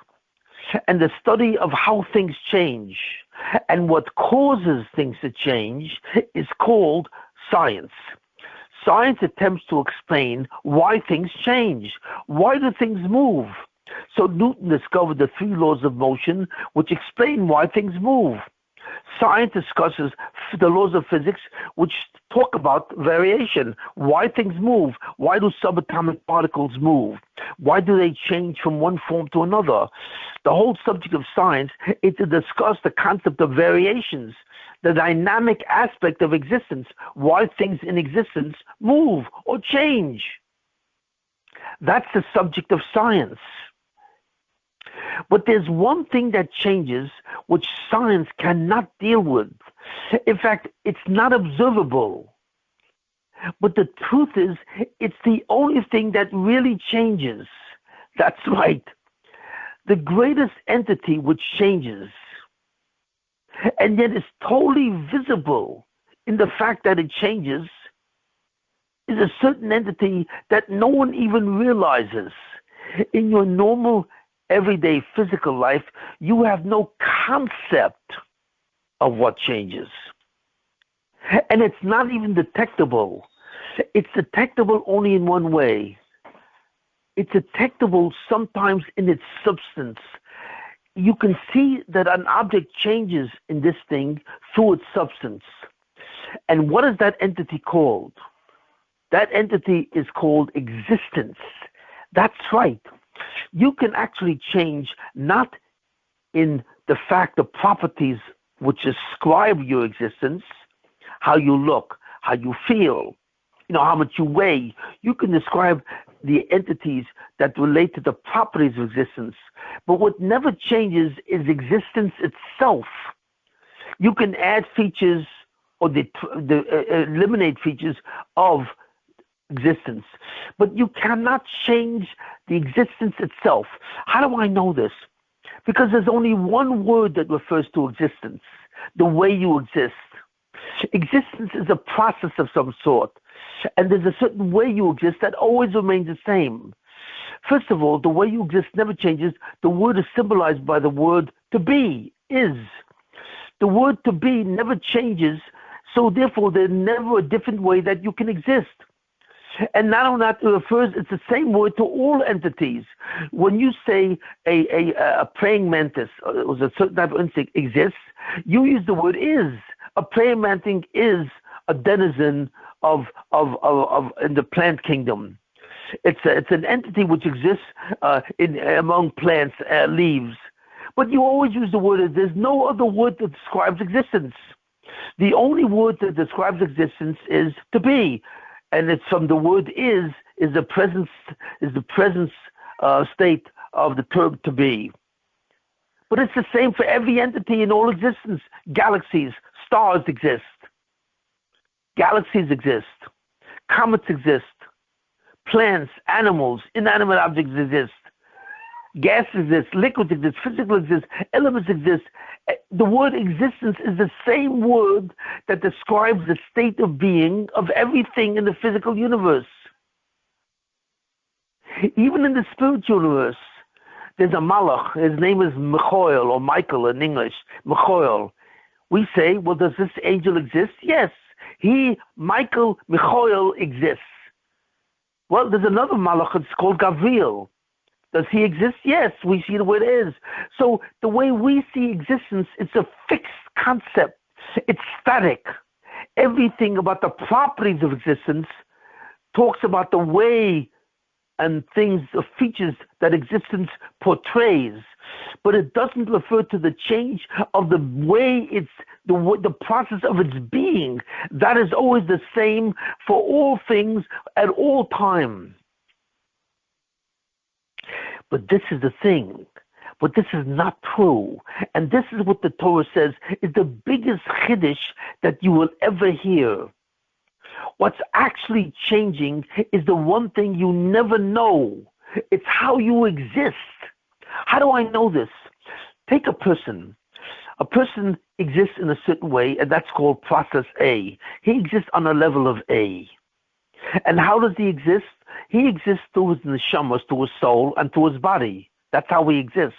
And the study of how things change and what causes things to change is called science. Science attempts to explain why things change. Why do things move? So Newton discovered the 3 laws of motion which explain why things move. Science discusses the laws of physics which talk about variation, why things move, why do subatomic particles move, why do they change from one form to another. The whole subject of science is to discuss the concept of variations, the dynamic aspect of existence, why things in existence move or change. That's the subject of science. But there's one thing that changes which science cannot deal with. In fact, it's not observable. But the truth is, it's the only thing that really changes. That's right. The greatest entity which changes, and yet is totally visible in the fact that it changes, is a certain entity that no one even realizes. In your normal everyday physical life, you have no concept of what changes. And it's not even detectable. It's detectable only in one way. It's detectable sometimes in its substance. You can see that an object changes in this thing through its substance. And what is that entity called? That entity is called existence. That's right. You can actually change not in the fact of properties which describe your existence, how you look, how you feel, how much you weigh. You can describe the entities that relate to the properties of existence. But what never changes is existence itself. You can add features or eliminate features of existence, but you cannot change the existence itself. How do I know this? Because there's only one word that refers to existence, the way you exist. Existence is a process of some sort, and there's a certain way you exist that always remains the same. First of all, the way you exist never changes. The word is symbolized by the word to be, is. The word to be never changes, so therefore there's never a different way that you can exist. And not only that, it refers, it's the same word to all entities. When you say a praying mantis, or a certain type of insect exists, you use the word is. A praying mantis is a denizen of in the plant kingdom. It's an entity which exists among plants, leaves. But you always use the word as. There's no other word that describes existence. The only word that describes existence is to be. And it's from the word is the present state of the term to be. But it's the same for every entity in all existence. Galaxies, stars exist. Galaxies exist. Comets exist. Plants, animals, inanimate objects exist. Gas exists, liquids exist, physical exists, elements exist. The word existence is the same word that describes the state of being of everything in the physical universe. Even in the spiritual universe, there's a malach. His name is Michael or Michael in English. Michael. We say, well, does this angel exist? Yes. Michael exists. Well, there's another malach. It's called Gavriel. Does he exist? Yes. We see the way it is. So the way we see existence, it's a fixed concept. It's static. Everything about the properties of existence talks about the way and things, the features that existence portrays, but it doesn't refer to the change of the way the process of its being. That is always the same for all things at all time. But this is the thing. But this is not true. And this is what the Torah says is the biggest chiddush that you will ever hear. What's actually changing is the one thing you never know. It's how you exist. How do I know this? Take a person. A person exists in a certain way, and that's called process A. He exists on a level of A. And how does he exist? He exists through his neshamas, through his soul, and through his body. That's how he exists.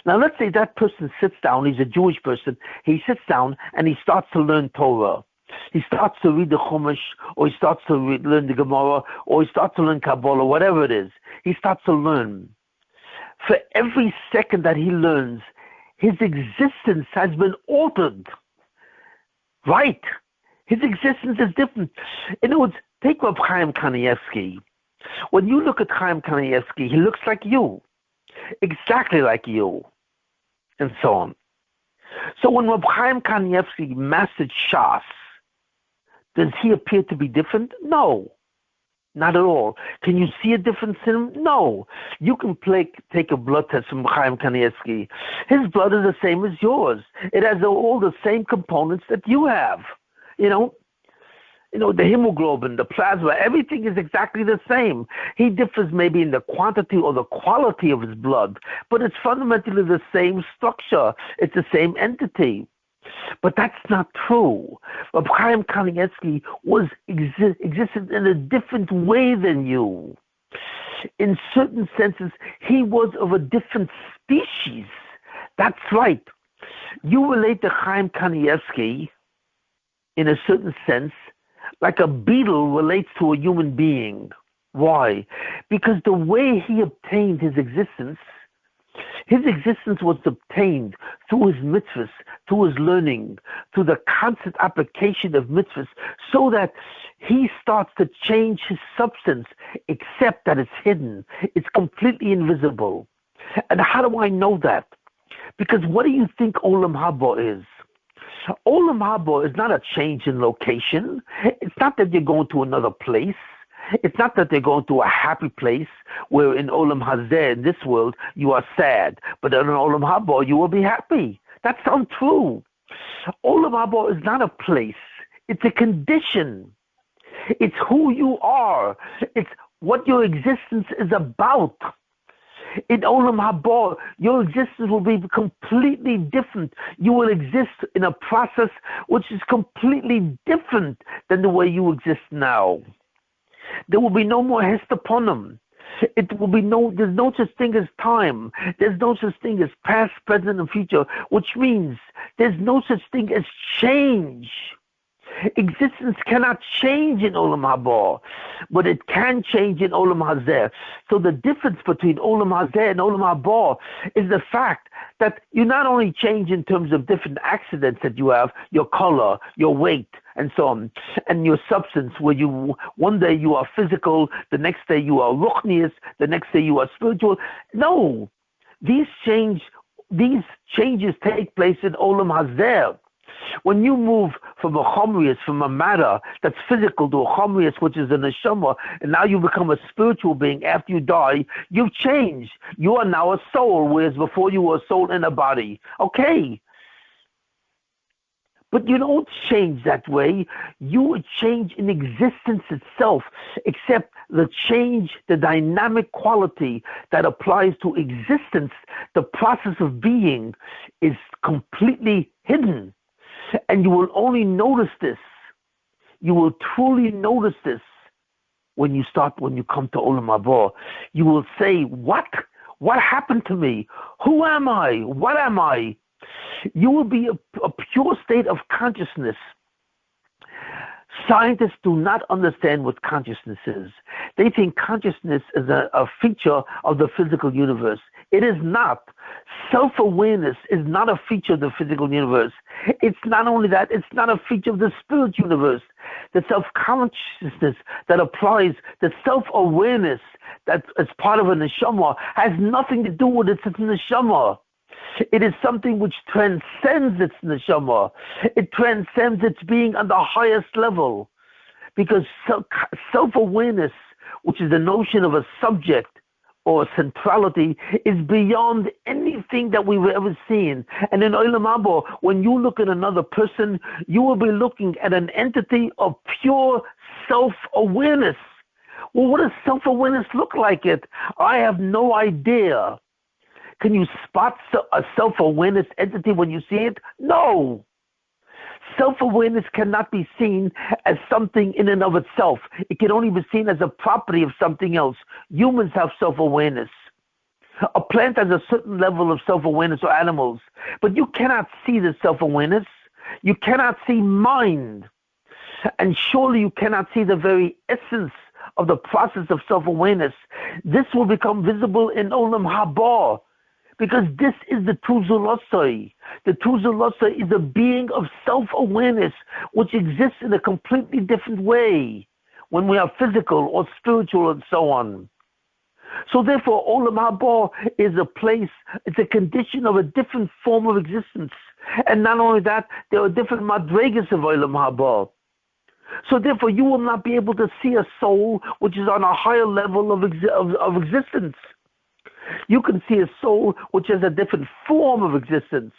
Now, let's say that person sits down. He's a Jewish person. He sits down, and he starts to learn Torah. He starts to read the Chumash, or he starts to learn the Gemara, or he starts to learn Kabbalah, whatever it is. He starts to learn. For every second that he learns, his existence has been altered. Right? His existence is different. In other words, take up Chaim Kanievsky. When you look at Chaim Kanievsky, he looks like you. Exactly like you. And so on. So when Rabbi Chaim Kanievsky mastered Shas, does he appear to be different? No, not at all. Can you see a difference in him? No. You can take a blood test from Chaim Kanievsky. His blood is the same as yours. It has all the same components that you have. You know, the hemoglobin, the plasma, everything is exactly the same. He differs maybe in the quantity or the quality of his blood, but it's fundamentally the same structure. It's the same entity. But that's not true. Rabbi Chaim Kanievsky existed in a different way than you. In certain senses, he was of a different species. That's right. You relate to Chaim Kanievsky in a certain sense like a beetle relates to a human being. Why? Because the way he obtained his existence was obtained through his mitzvahs, through his learning, through the constant application of mitzvahs, so that he starts to change his substance, except that it's hidden. It's completely invisible. And how do I know that? Because what do you think Olam Haba is? Olam Haba is not a change in location. It's not that you're going to another place. It's not that they're going to a happy place where in Olam Hazeh, in this world, you are sad. But in Olam Haba, you will be happy. That's untrue. Olam Haba is not a place. It's a condition. It's who you are. It's what your existence is about. In Olam Haba, your existence will be completely different. You will exist in a process which is completely different than the way you exist now. There will be no more hestaponim. There's no such thing as time. There's no such thing as past, present, and future, which means there's no such thing as change. Existence cannot change in Olam Haba, but it can change in Olam Hazeh. So the difference between Olam Hazeh and Olam Haba is the fact that you not only change in terms of different accidents that you have, your color, your weight, and so on, and your substance, where one day you are physical, the next day you are ruchnius, the next day you are spiritual. No, these changes take place in Olam Hazeh. When you move from a chomrius, from a matter that's physical, to a chomrius, which is a neshama, and now you become a spiritual being after you die, you've changed. You are now a soul, whereas before you were a soul in a body. Okay. But you don't change that way. You change in existence itself, except the change, the dynamic quality that applies to existence, the process of being, is completely hidden. And you will only notice this. You will truly notice this when you come to Olam Haba. You will say, what? What happened to me? Who am I? What am I? You will be a pure state of consciousness. Scientists do not understand what consciousness is. They think consciousness is a feature of the physical universe. It is not. Self-awareness is not a feature of the physical universe. It's not only that, it's not a feature of the spirit universe. The self-consciousness that applies, the self-awareness that is part of a neshama has nothing to do with its neshama. It is something which transcends its neshama. It transcends its being on the highest level. Because self-awareness, which is the notion of a subject or centrality, is beyond anything that we've ever seen. And in Olam Haba, when you look at another person, you will be looking at an entity of pure self-awareness. Well, what does self-awareness look like? I have no idea. Can you spot a self-awareness entity when you see it? No. Self-awareness cannot be seen as something in and of itself. It can only be seen as a property of something else. Humans have self-awareness. A plant has a certain level of self-awareness, or animals, but you cannot see the self-awareness. You cannot see mind. And surely you cannot see the very essence of the process of self-awareness. This will become visible in Olam Haba, because this is the Tzimzum. The Tzimzum is a being of self-awareness which exists in a completely different way when we are physical or spiritual and so on. So therefore, Olam Haba is a place, it's a condition of a different form of existence. And not only that, there are different madregas of Olam Haba. So therefore, you will not be able to see a soul which is on a higher level of existence. You can see a soul which has a different form of existence.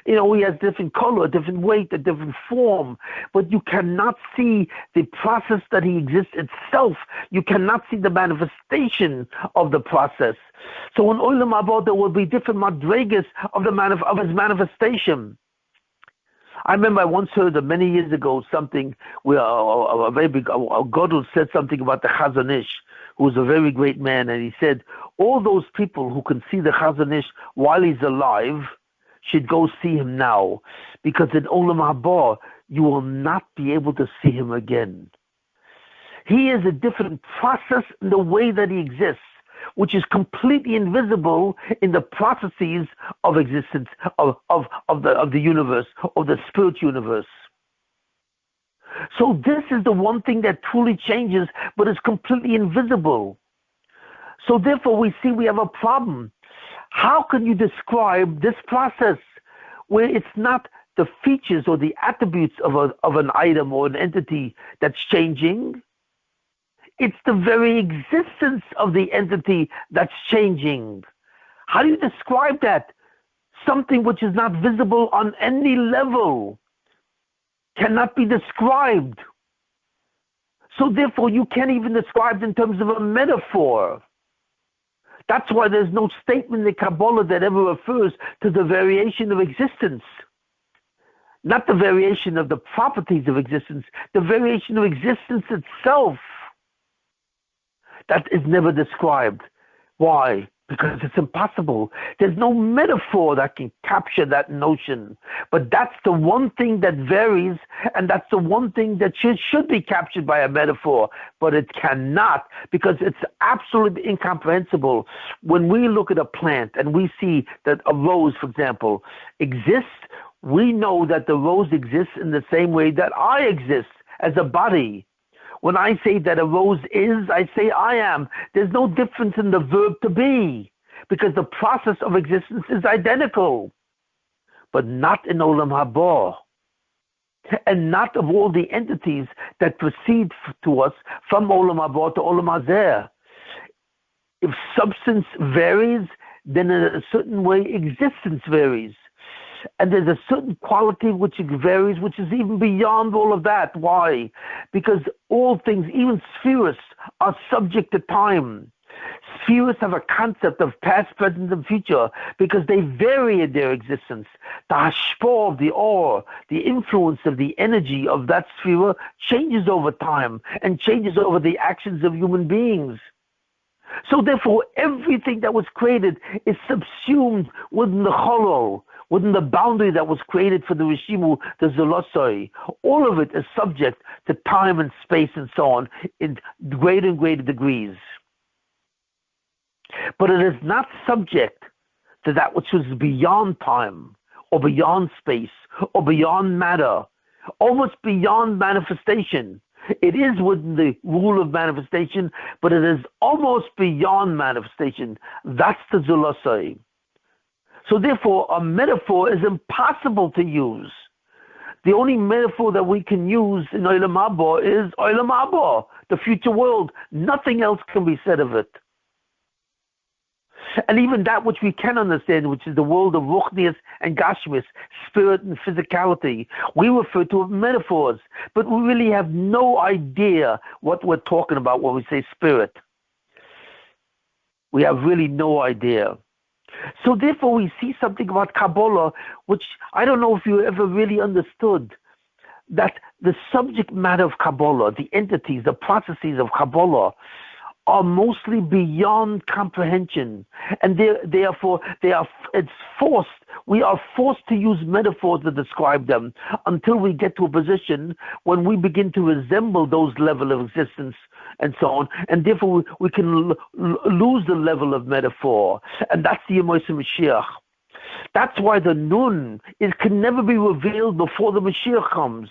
He has different color, different weight, a different form. But you cannot see the process that he exists itself. You cannot see the manifestation of the process. So in Olam Haba, there will be different madregas of his manifestation. I remember I once heard many years ago something where a very big Gadol said something about the Chazon Ish, who was a very great man, and he said, all those people who can see the Chazon Ish while he's alive should go see him now, because in Olam Haba you will not be able to see him again. He is a different process in the way that he exists, which is completely invisible in the processes of existence of the universe, of the spirit universe. So this is the one thing that truly changes, but is completely invisible. So therefore we have a problem. How can you describe this process where it's not the features or the attributes of an item or an entity that's changing? It's the very existence of the entity that's changing. How do you describe that? Something which is not visible on any level cannot be described. So therefore, you can't even describe it in terms of a metaphor. That's why there's no statement in the Kabbalah that ever refers to the variation of existence. Not the variation of the properties of existence, the variation of existence itself. That is never described. Why? Because it's impossible. There's no metaphor that can capture that notion. But that's the one thing that varies, and that's the one thing that should be captured by a metaphor. But it cannot, because it's absolutely incomprehensible. When we look at a plant and we see that a rose, for example, exists, we know that the rose exists in the same way that I exist as a body. When I say that a rose is, I say I am. There's no difference in the verb to be, because the process of existence is identical, but not in Olam Haba, and not of all the entities that proceed to us from Olam Haba to Olam Hazeh. If substance varies, then in a certain way existence varies. And there's a certain quality which varies, which is even beyond all of that. Why? Because all things, even spheres, are subject to time. Spheres have a concept of past, present, and future because they vary in their existence. The hashpah of the ore, the influence of the energy of that sphere changes over time and changes over the actions of human beings. So therefore, everything that was created is subsumed within the cholol, within the boundary that was created for the Rishimu, the Zolosoi. All of it is subject to time and space and so on in greater and greater degrees. But it is not subject to that which was beyond time, or beyond space, or beyond matter, almost beyond manifestation. It is within the rule of manifestation, but it is almost beyond manifestation. That's the Zulosai. So therefore, a metaphor is impossible to use. The only metaphor that we can use in Olam Haba is Olam Haba, the future world. Nothing else can be said of it. And even that which we can understand, which is the world of Ruchnius and Gashmis, spirit and physicality, we refer to as metaphors, but we really have no idea what we're talking about when we say spirit. We have really no idea. So therefore we see something about Kabbalah, which I don't know if you ever really understood, that the subject matter of Kabbalah, the entities, the processes of Kabbalah, are mostly beyond comprehension, and therefore it's forced. We are forced to use metaphors to describe them until we get to a position when we begin to resemble those level of existence and so on, and therefore we can lose the level of metaphor, and that's the Yemoshe Mashiach. That's why the Nun can never be revealed before the Mashiach comes.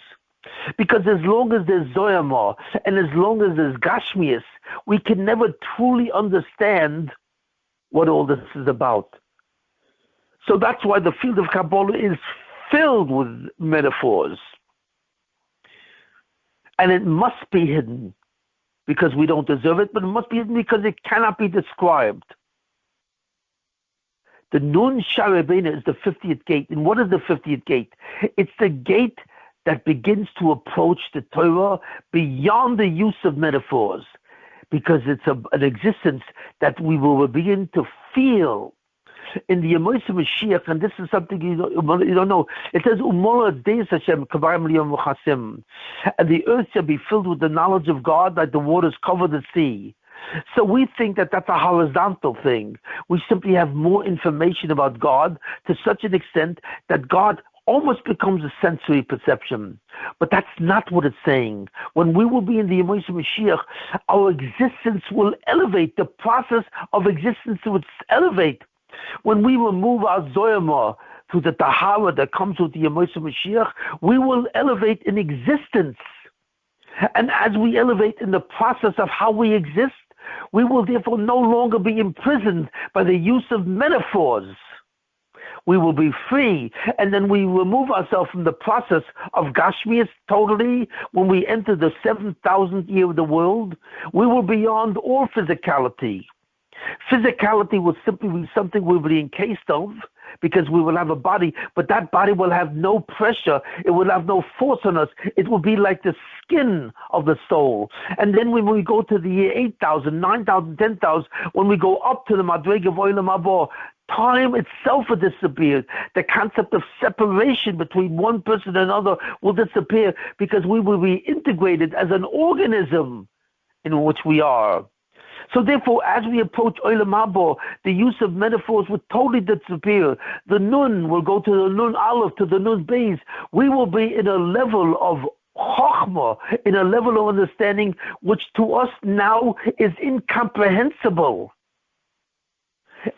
Because as long as there's Zoyama and as long as there's Gashmias, we can never truly understand what all this is about. So that's why the field of Kabbalah is filled with metaphors. And it must be hidden because we don't deserve it, but it must be hidden because it cannot be described. The Nun Sharebena is the 50th gate. And what is the 50th gate? It's the gate that begins to approach the Torah beyond the use of metaphors, because it's an existence that we will begin to feel in the Yemoshe Mashiach. And this is something you don't know. It says, Umola Deis Hashem Kavarim Liyom Chasim, and the earth shall be filled with the knowledge of God like the waters cover the sea. So we think that that's a horizontal thing. We simply have more information about God to such an extent that God almost becomes a sensory perception. But that's not what it's saying. When we will be in the Yemoshe Mashiach, our existence will elevate. The process of existence will elevate. When we remove our Zoyama through the Tahara that comes with the Yemoshe Mashiach, we will elevate in existence. And as we elevate in the process of how we exist, we will therefore no longer be imprisoned by the use of metaphors. We will be free, and then we remove ourselves from the process of Gashmias totally. When we enter the 7,000th year of the world, we will be beyond all physicality. Physicality will simply be something we will be encased of, because we will have a body, but that body will have no pressure. It will have no force on us. It will be like the skin of the soul. And then when we go to the year 8,000, 9,000, 10,000, when we go up to the Madreg of Olam Haba, time itself will disappear. The concept of separation between one person and another will disappear, because we will be integrated as an organism in which we are. So therefore, as we approach Olam Haba, the use of metaphors will totally disappear. The Nun will go to the Nun Aleph, to the Nun Beis. We will be in a level of Chochmah, in a level of understanding which to us now is incomprehensible.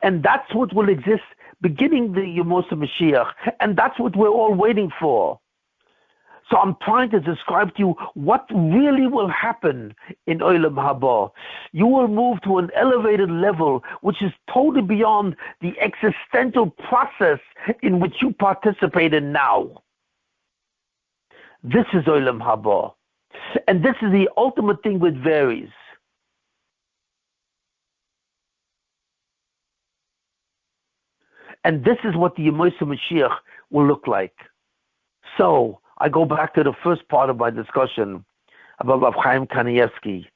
And that's what will exist beginning the Yemoshe Mashiach. And that's what we're all waiting for. So I'm trying to describe to you what really will happen in Olam Haba. You will move to an elevated level which is totally beyond the existential process in which you participate in now. This is Olam Haba. And this is the ultimate thing which varies. And this is what the Yemoshe Mashiach will look like. So I go back to the first part of my discussion about Chaim Kanievsky.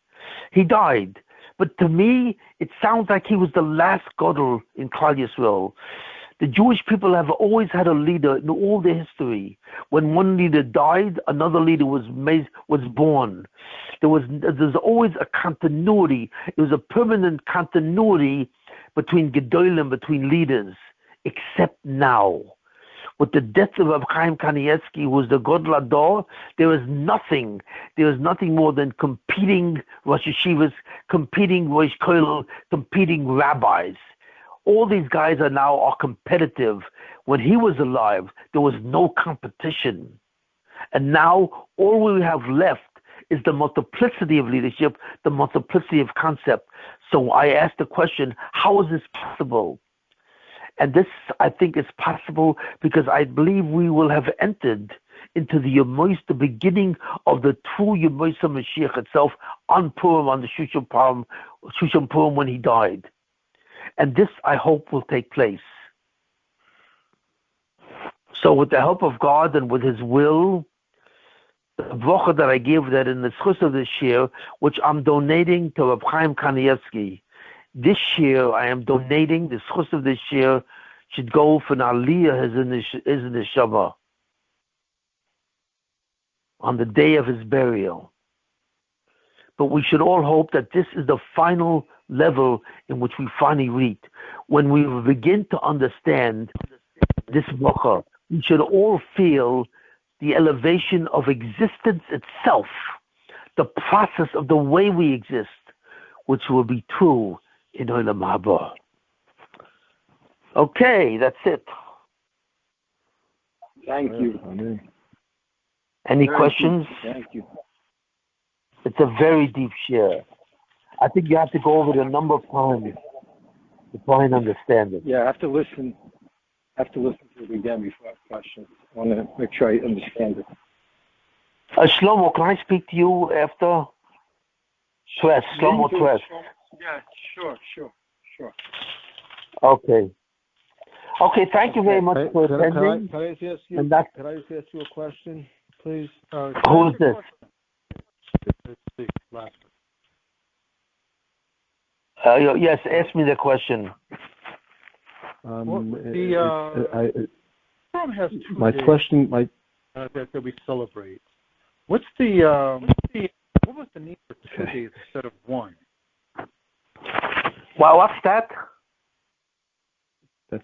He died, but to me, it sounds like he was the last Gadol in Klal Yisrael. The Jewish people have always had a leader in all their history. When one leader died, another leader was born. There's always a continuity. It was a permanent continuity between Gedolim, between leaders, except now. With the death of Rabbi Chaim Kanievsky, who was the Gadol Hador, there is nothing more than competing Rosh Yeshivas, competing Rosh Kollel, competing rabbis. All these guys are competitive. When he was alive, there was no competition. And now all we have left is the multiplicity of leadership, the multiplicity of concept. So I asked the question, how is this possible? And this, I think, is possible because I believe we will have entered into the beginning of the true Yemois Mashiach itself on Purim, on the Shushan Purim when he died. And this, I hope, will take place. So with the help of God and with his will, the bracha that I give that in the schus of this year, which I'm donating to Rabbi Chaim Kanievsky, this year I am donating, the schus of this year should go for an aliyah his neshama on the day of his burial. But we should all hope that this is the final level in which we finally reach. When we begin to understand this bracha, we should all feel the elevation of existence itself, the process of the way we exist, which will be true in Olam Haba. Okay, that's it. Thank you. Any questions? Thank you. It's a very deep share. I think you have to go over it a number of times to try and understand it. Yeah, I have to listen to it again before I have questions. I want to make sure I understand it. Shlomo, can I speak to you after? Shlomo Tress. Yeah, sure. Okay, thank you very much for attending. Can I just ask you a question, please? Who is this? Yes, ask me the question. Purim has 2 my days question, that we celebrate. What was the need for 2 days instead of 1? Well, what's that?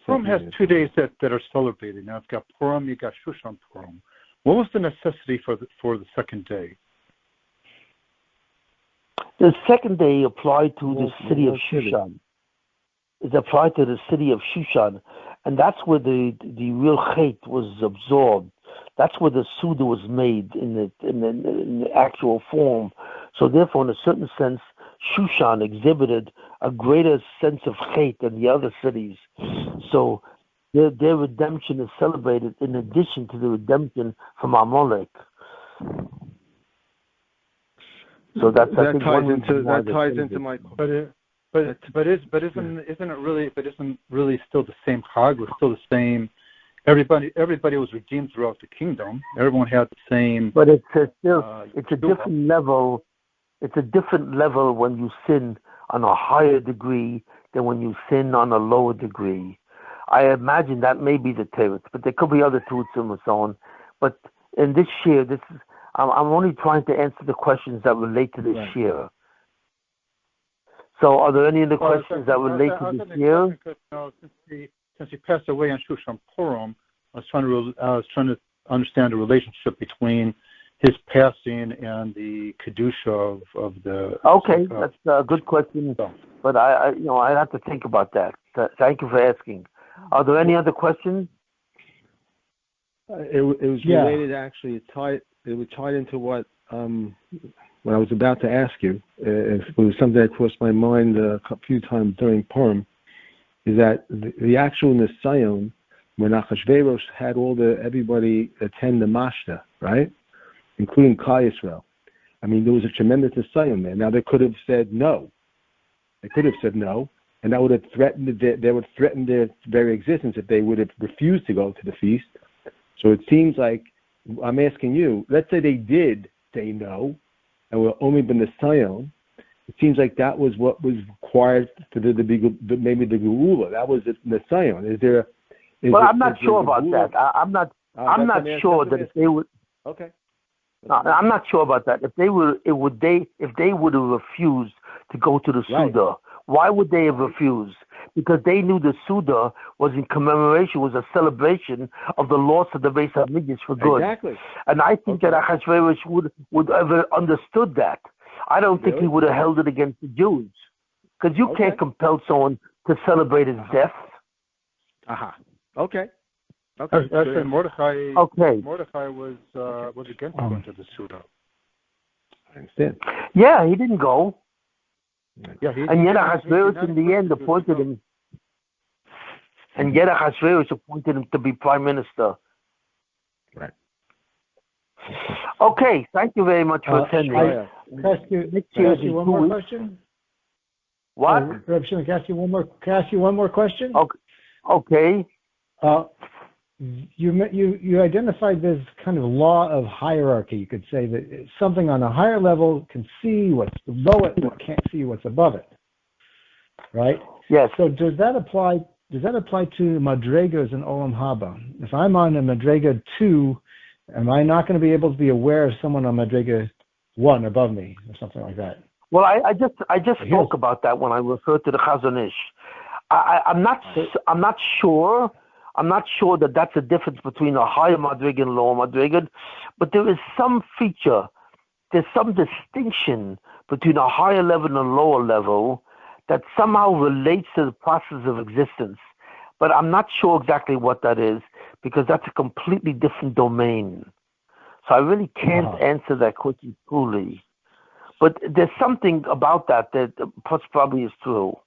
Purim has 2 days that are celebrated. Now it's got Purim, you got Shushan Purim. What was the necessity for the second day? The second day applied to the city of Shushan. It applied to the city of Shushan, and that's where the real chait was absorbed. That's where the Suda was made in the actual form. So therefore, in a certain sense, Shushan exhibited a greater sense of chait than the other cities. So their redemption is celebrated in addition to the redemption from Amalek. So that ties into my. Isn't really still the same Chag? Was still the same. Everybody was redeemed throughout the kingdom. Everyone had the same. But it's a different level. It's a different level when you sin on a higher degree than when you sin on a lower degree. I imagine that may be the teretz, but there could be other Tzimzum and so on. But in this year, I'm only trying to answer the questions that relate to this year. So, are there any other questions that relate to this year? Since he passed away on Shushan Purim, I was trying to understand the relationship between his passing and the kedusha of the. Okay, that's a good question, but I have to think about that. Thank you for asking. Are there any other questions? It was related, actually. It was tied into what I was about to ask you. It was something that crossed my mind a few times during Purim. Is that the actual Nisayon, when Achashverosh had everybody attend the Mashta, right? Including Klal Yisrael. I mean, there was a tremendous Nisayon there. Now, they could have said no. And that would have threatened their very existence if they would have refused to go to the feast. So it seems like, I'm asking you, let's say they did say no, and were only been the Nisayon. It seems like that was what was required to maybe the Geula. That was the Nisayon. Well, I'm not sure about that. I'm not sure that if they would. Okay. No, I'm not sure about that. If they would have refused to go to the Suda, why would they have refused? Because they knew the Suda was in commemoration, was a celebration of the loss of the Beis Hamikdash for good. Exactly. And I think that Achashverosh would have understood that. I don't think he would have held it against the Jews, because you can't compel someone to celebrate his death. Okay. Actually, Mordechai was against going to the Suda. I understand. Yeah, he didn't go. Yeah, and yet Achashverosh in the end appointed him. And yet Achashverosh appointed him to be prime minister. Right. Okay, thank you very much for attending. Can I ask you one more question? What? Rabbi Shimon, can I ask you one more question? Okay. You identified this kind of law of hierarchy. You could say that something on a higher level can see what's below it, but can't see what's above it. Right? Yes. So does that apply to madregas in Olam Haba? If I'm on a madrega 2, am I not going to be able to be aware of someone on madrega 1 above me or something like that? Well, I just spoke about that when I referred to the Chazon Ish. I'm not sure that that's a difference between a higher madrigan and lower madrigan, but there is some feature, there's some distinction between a higher level and a lower level that somehow relates to the process of existence. But I'm not sure exactly what that is, because that's a completely different domain. So I really can't answer that question truly. But there's something about that probably is true.